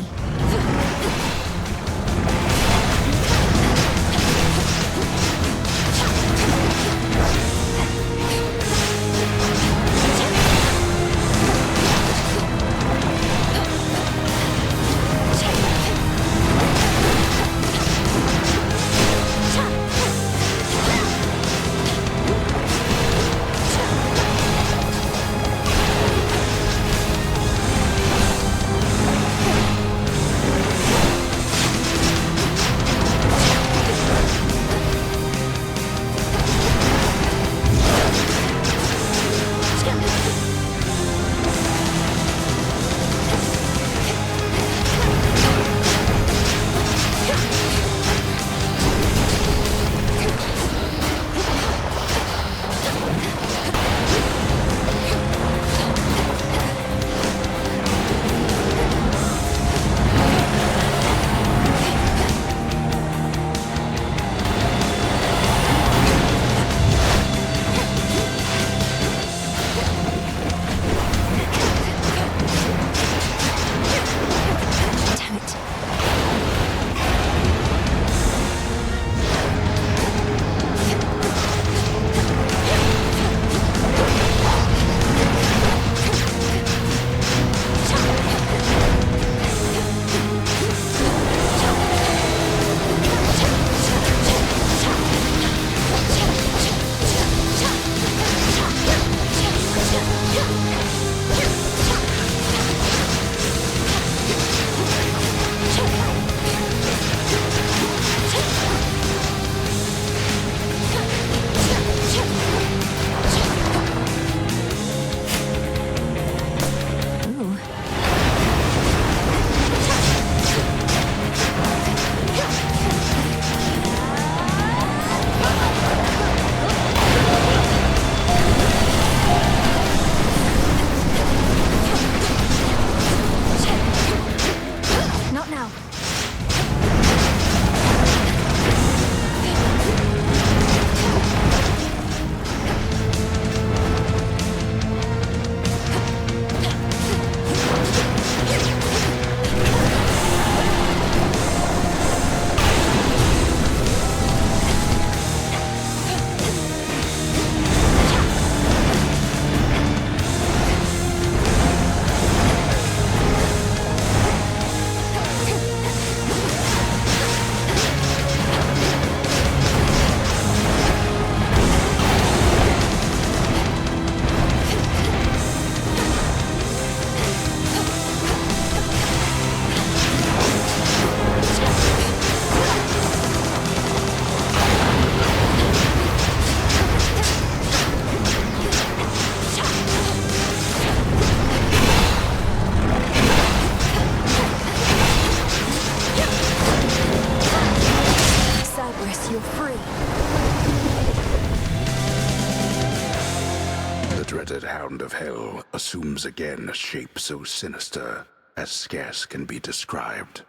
bastard hound of hell assumes again a shape so sinister as scarce can be described.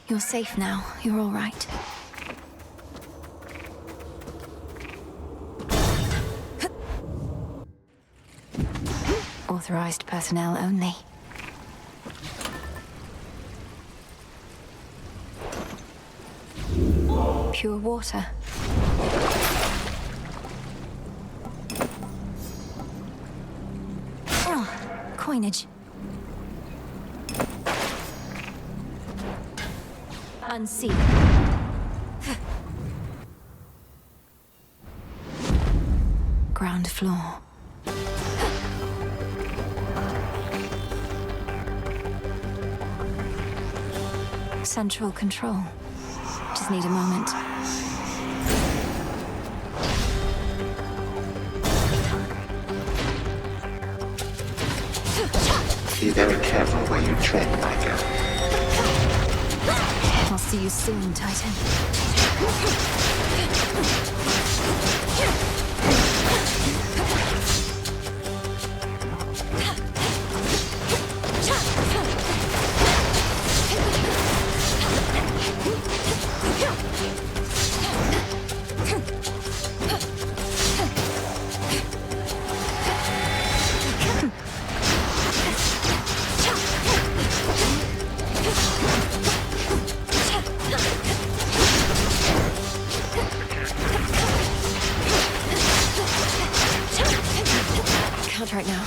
You're safe now. You're all right. Authorized personnel only. Pure water. Oh, coinage. Unseal. Ground floor. Central control. Just need a moment.
Be very careful where you tread, my girl.
I'll see you soon, Titan. Right now.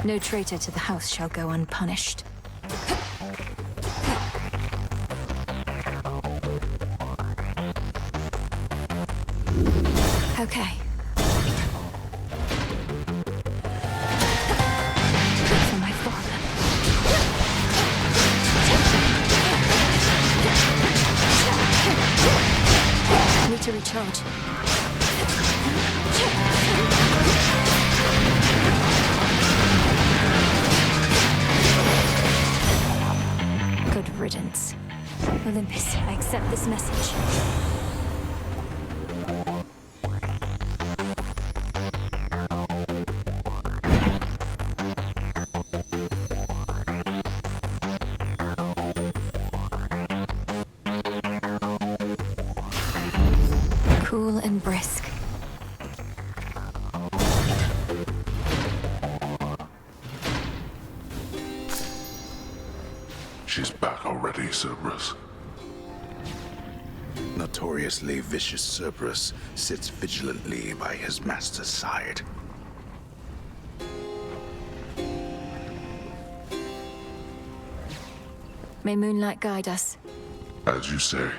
No traitor to the house shall go unpunished. Okay. For my father. Need to recharge. Good riddance. Olympus, I accept this message. Cool and brisk.
She's back already, Cerberus.
Notoriously vicious Cerberus sits vigilantly by his master's side.
May moonlight guide us.
As you say.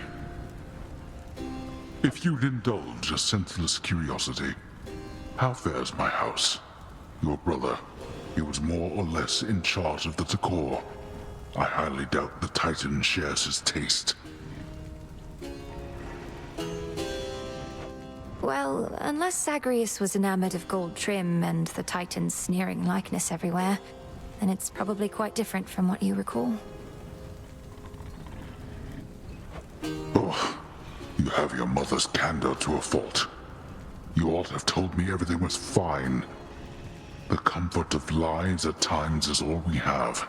If you'd indulge a senseless curiosity, How fares my house? Your brother, he was more or less in charge of the decor. I highly doubt the Titan shares his taste.
Well, unless Zagreus was enamored of gold trim and the Titan's sneering likeness everywhere, then it's probably quite different from what you recall.
Oh, you have your mother's candor to a fault. You ought to have told me everything was fine. The comfort of lies at times is all we have.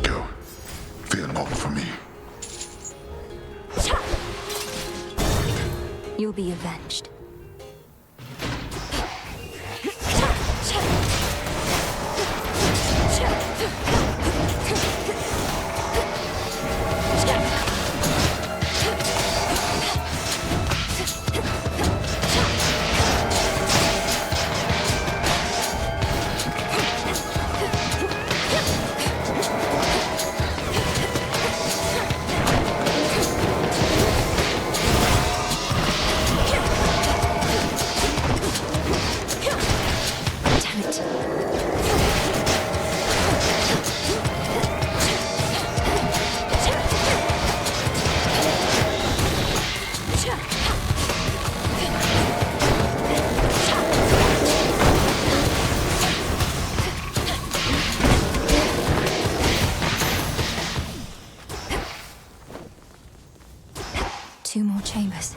Go. Fear not for me.
You'll be avenged. Two more chambers.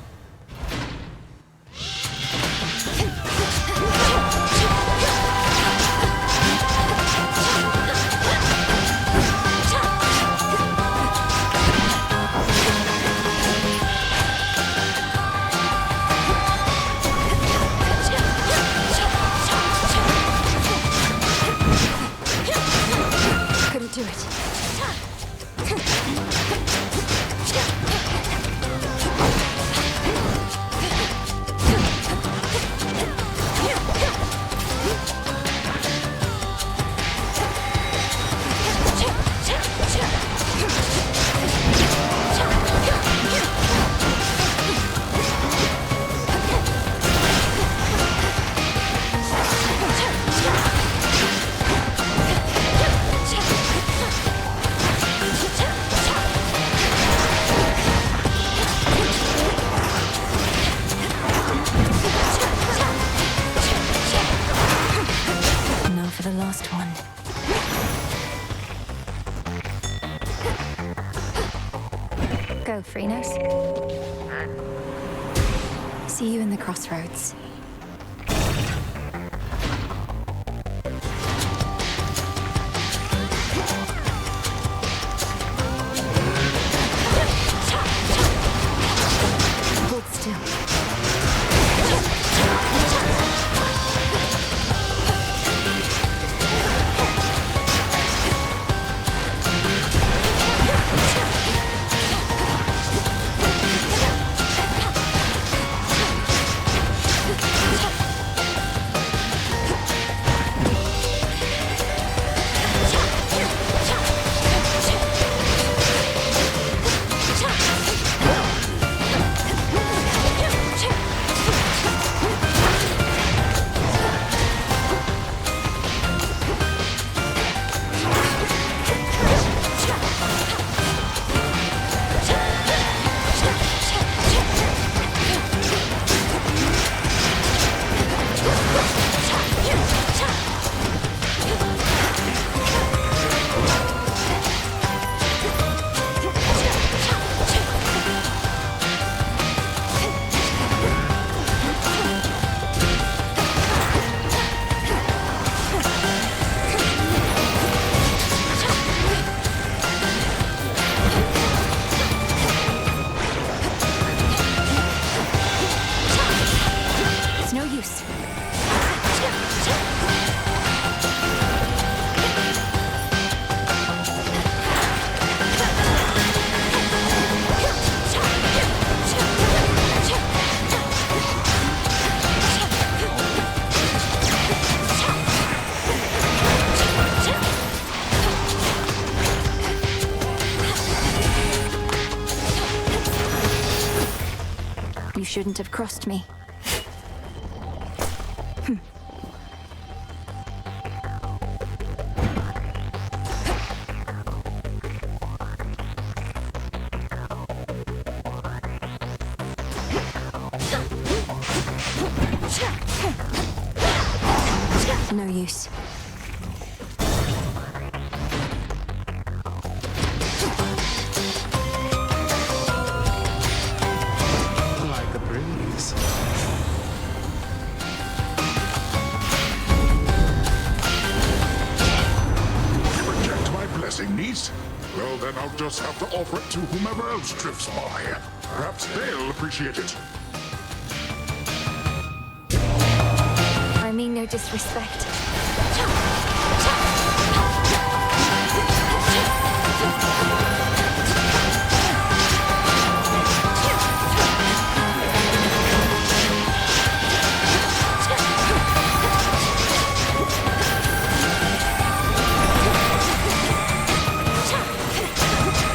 Couldn't do it. Go, Chronos. See you in the crossroads. Hold still. shouldn't have crossed me. No use.
Like a breeze.
You reject my blessing, niece? Well, then I'll just have to offer it to whomever else drifts by. Perhaps they'll appreciate it.
I mean no disrespect.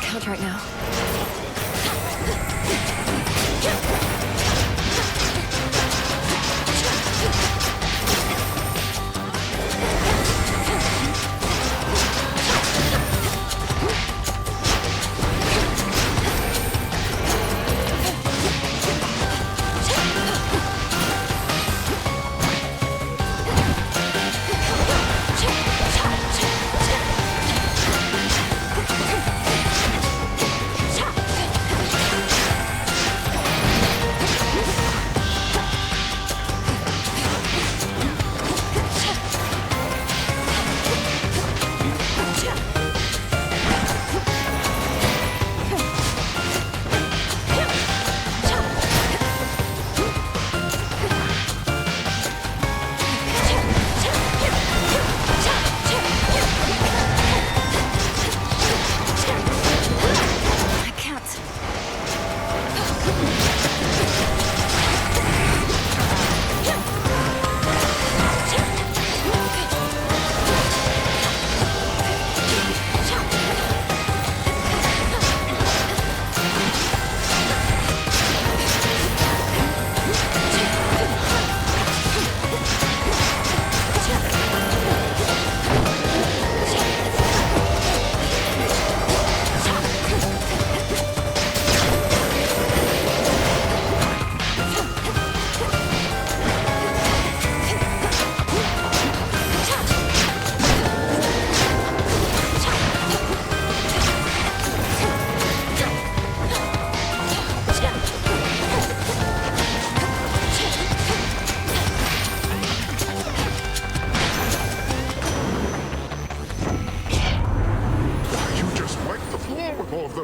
Can't right now.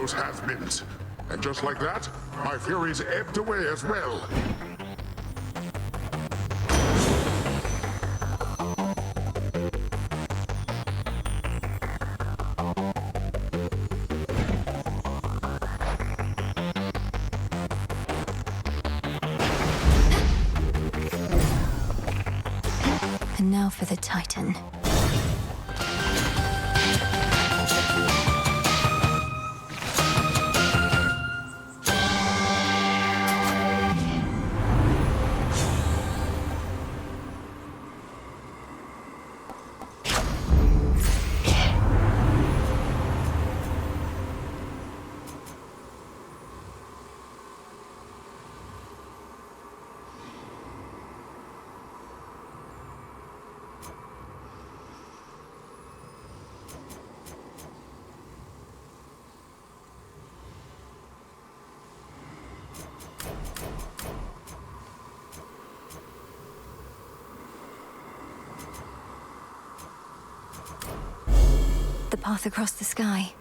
Has-beens. And just like that, my furies ebbed away as well.
And now for the Titan. The path across the sky.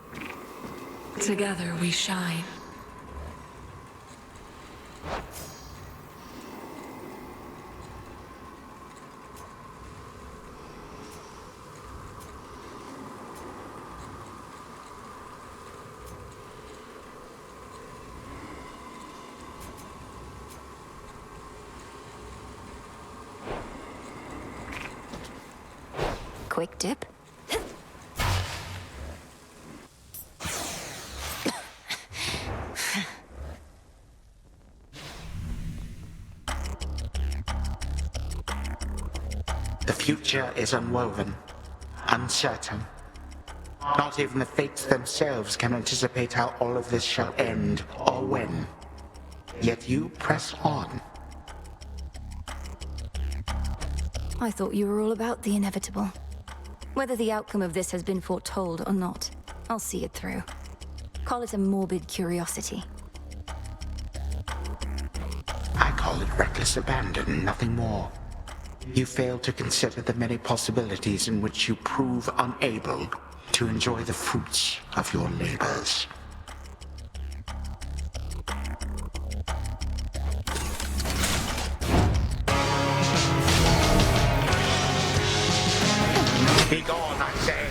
Together we shine.
Quick dip.
The future is unwoven, uncertain. Not even the fates themselves can anticipate how all of this shall end, or when. Yet you press on.
I thought you were all about the inevitable. Whether the outcome of this has been foretold or not, I'll see it through. Call it a morbid curiosity.
I call it reckless abandon, nothing more. You fail to consider the many possibilities in which you prove unable to enjoy the fruits of your labors. Be gone, I say.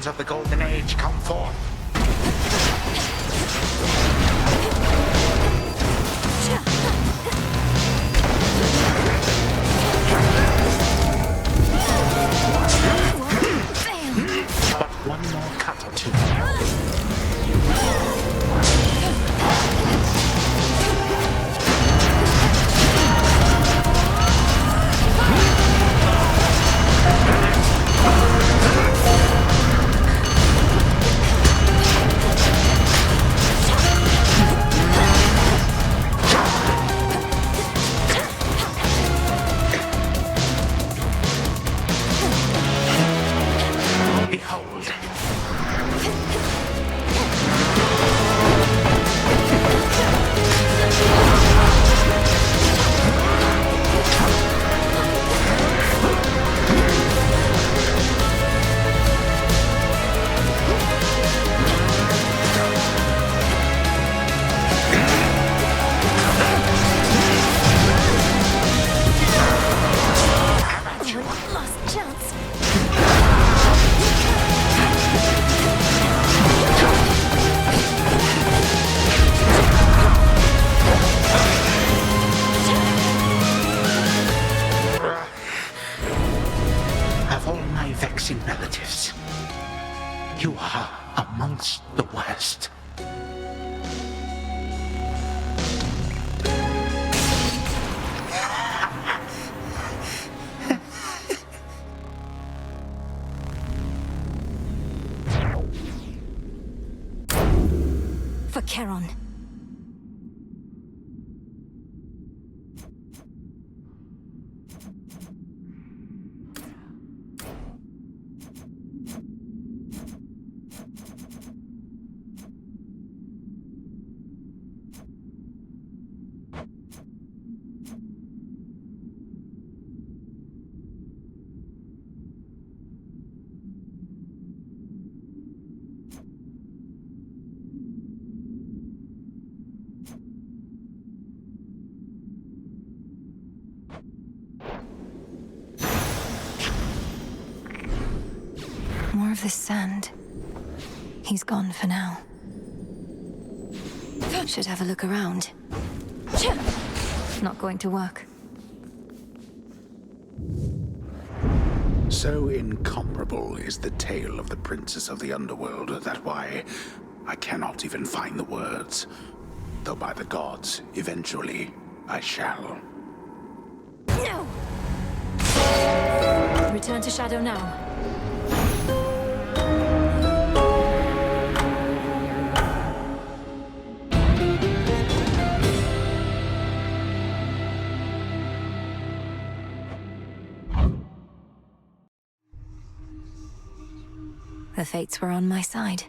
Of the Golden Age come forth. But one more cut or two. distant relatives. You are amongst the worst.
For Charon. More of this sand. He's gone for now. Should have a look around. Not going to work.
So incomparable is the tale of the princess of the underworld that why I cannot even find the words. Though by the gods, eventually, I shall.
No! Return to Shadow now. The fates were on my side.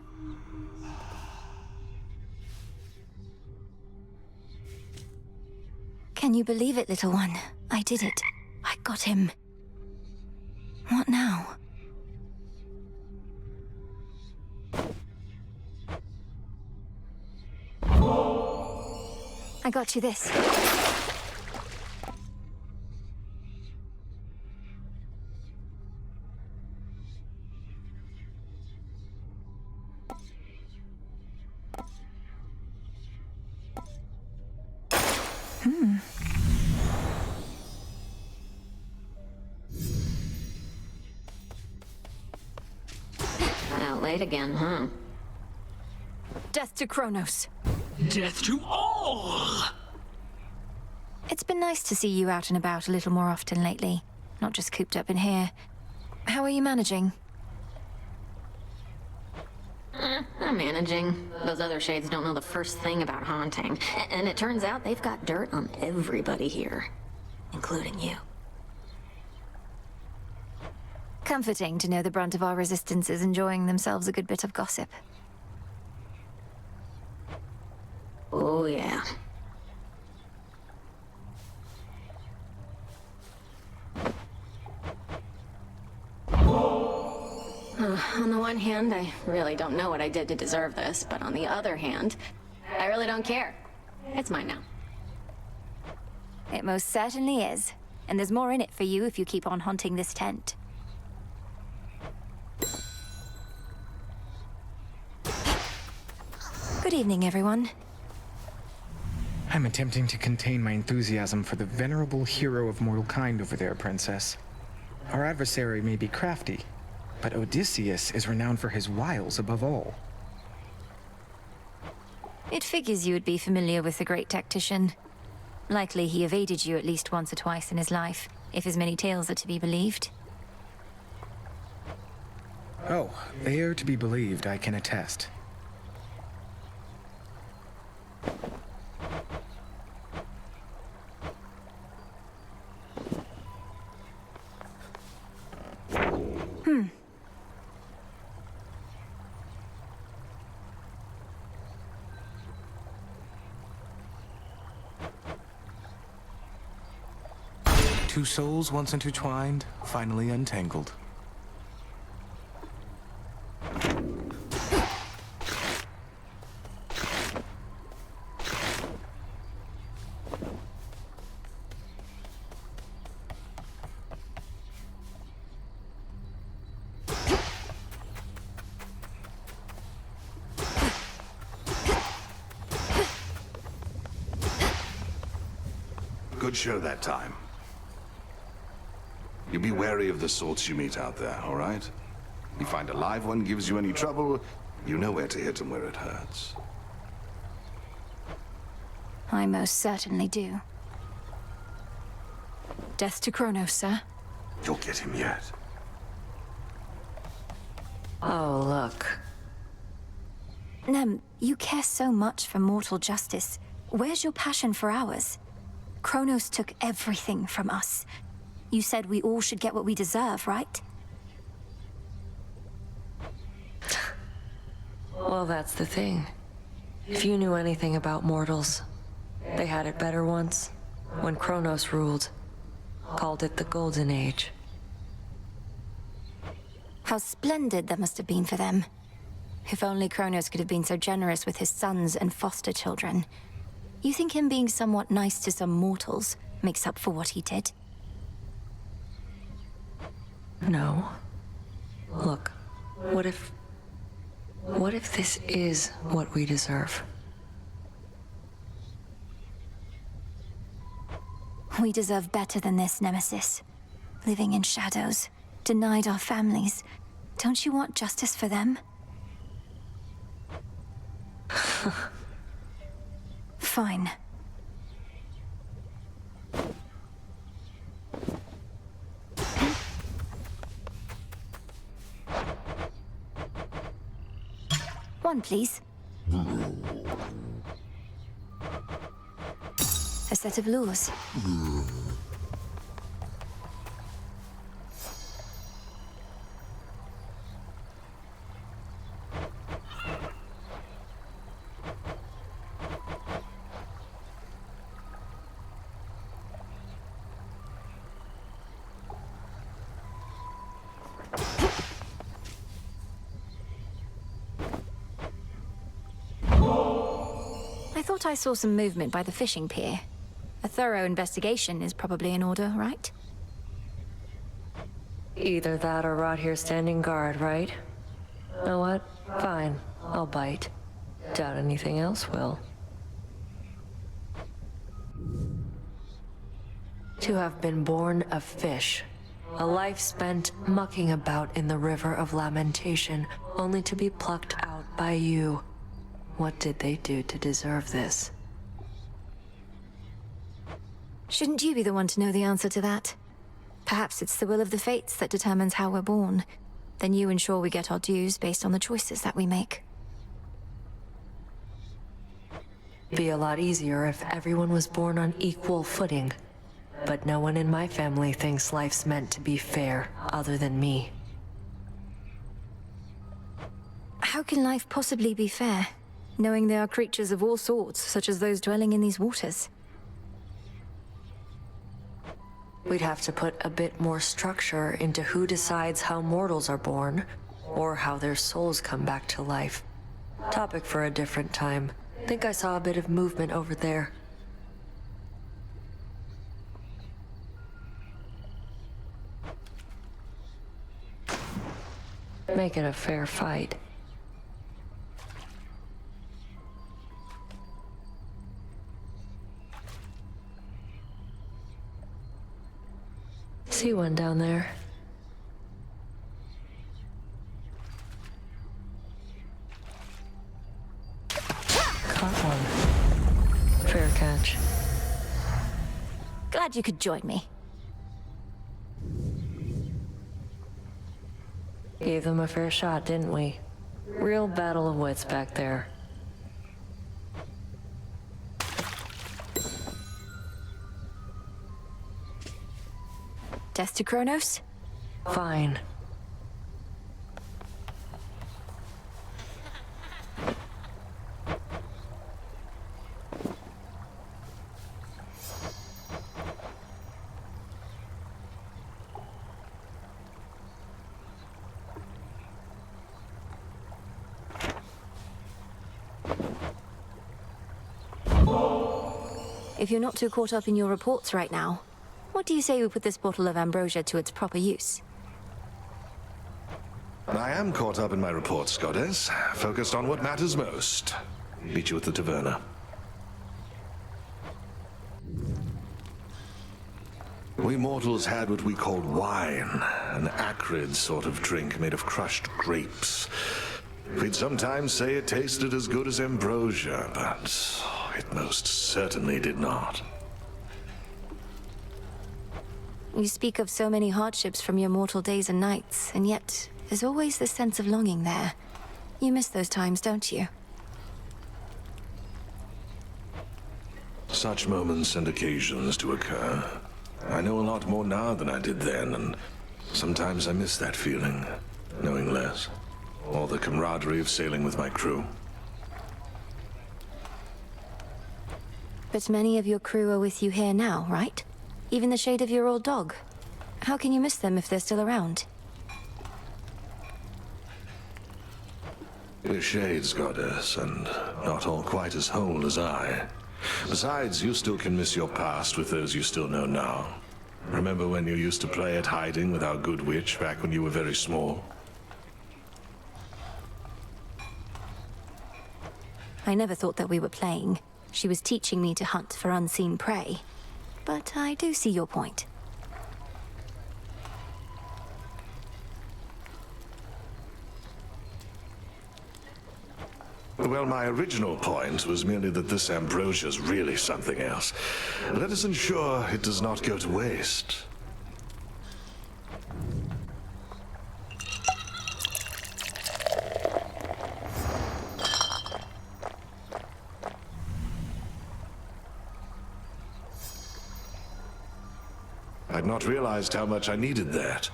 Can you believe it, little one? I did it. I got him. What now? I got you this.
Out late again, huh?
Death to Chronos.
Death to all!
It's been nice to see you out and about a little more often lately. Not just cooped up in here. How are you managing?
I'm managing. Those other shades don't know the first thing about haunting. And it turns out they've got dirt on everybody here. Including you.
Comforting to know the brunt of our resistance is enjoying themselves a good bit of gossip.
Oh, yeah. On the one hand, I really don't know what I did to deserve this, but on the other hand, I really don't care. It's mine now.
It most certainly is. And there's more in it for you if you keep on haunting this tent. Good evening, everyone.
I'm attempting to contain my enthusiasm for the venerable hero of mortal kind over there, Princess. Our adversary may be crafty, but Odysseus is renowned for his wiles above all.
It figures you would be familiar with the great tactician. Likely he evaded you at least once or twice in his life, if his many tales are to be believed.
Oh, they are to be believed, I can attest. Two souls once intertwined, finally untangled.
Good show that time. You be wary of the sorts you meet out there, all right? You find a live one gives you any trouble, you know where to hit him where it hurts.
I most certainly do. Death to Chronos, sir.
You'll get him yet.
Oh, look.
Nem, you care so much for mortal justice. Where's your passion for ours? Chronos took everything from us. You said we all should get what we deserve, right?
Well, that's the thing. If you knew anything about mortals, they had it better once, when Chronos ruled. Called it the Golden Age.
How splendid that must have been for them. If only Chronos could have been so generous with his sons and foster children. You think him being somewhat nice to some mortals makes up for what he did?
No. Look, what if this is what we deserve?
We deserve better than this, Nemesis. Living in shadows, denied our families. Don't you want justice for them? Fine. One, please. A set of lures. I thought I saw some movement by the fishing pier. A thorough investigation is probably in order, right?
Either that or rot here standing guard, right? Know what? Fine, I'll bite. Doubt anything else will. To have been born a fish. A life spent mucking about in the river of lamentation, only to be plucked out by you. What did they do to deserve this?
Shouldn't you be the one to know the answer to that? Perhaps it's the will of the fates that determines how we're born. Then you ensure we get our dues based on the choices that we make.
Be a lot easier if everyone was born on equal footing. But no one in my family thinks life's meant to be fair, other than me.
How can life possibly be fair, knowing there are creatures of all sorts, such as those dwelling in these waters?
We'd have to put a bit more structure into who decides how mortals are born, or how their souls come back to life. Topic for a different time. Think I saw a bit of movement over there. Make it a fair fight. See one down there. Caught one. Fair catch.
Glad you could join me.
Gave them a fair shot, didn't we? Real battle of wits back there.
Death to Chronos?
Fine.
If you're not too caught up in your reports right now, what do you say we put this bottle of ambrosia to its proper use?
I am caught up in my reports, Goddess. Focused on what matters most. Meet you at the taverna. We mortals had what we called wine, an acrid sort of drink made of crushed grapes. We'd sometimes say it tasted as good as ambrosia, but it most certainly did not.
You speak of so many hardships from your mortal days and nights, and yet there's always this sense of longing there. You miss those times, don't you?
Such moments and occasions do occur. I know a lot more now than I did then, and sometimes I miss that feeling, knowing less. Or the camaraderie of sailing with my crew.
But many of your crew are with you here now, right? Even the shade of your old dog. How can you miss them if they're still around?
We're shades, goddess, and not all quite as whole as I. Besides, you still can miss your past with those you still know now. Remember when you used to play at hiding with our good witch back when you were very small?
I never thought that we were playing. She was teaching me to hunt for unseen prey. But I do see your point.
Well, my original point was merely that this ambrosia's really something else. Let us ensure it does not go to waste. I'd not realized how much I needed that.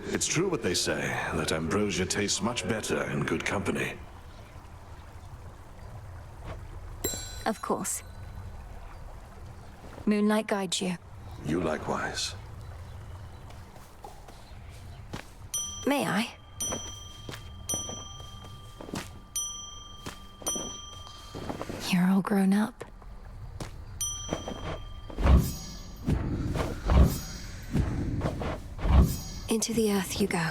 It's true what they say, that ambrosia tastes much better in good company.
Of course. Moonlight guides you.
You likewise.
May I? You're all grown up. Into the earth you go.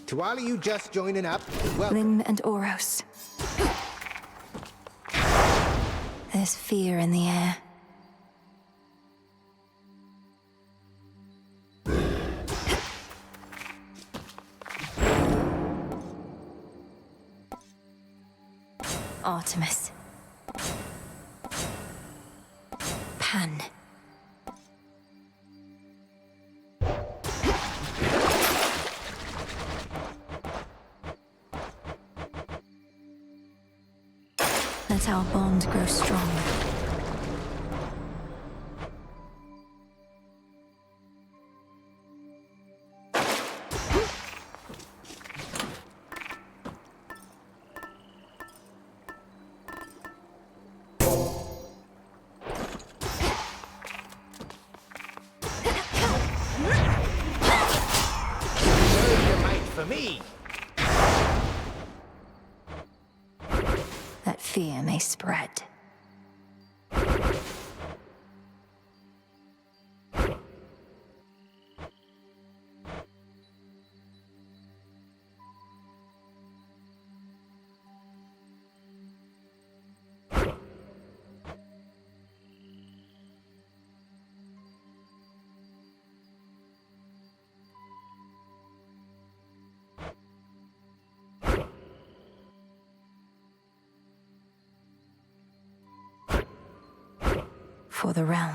To all of you just joining up, welcome.
Lim and Oros. There's fear in the air. Artemis. Pan. Let our bond grow strong.
For me.
That fear may spread. For the realm.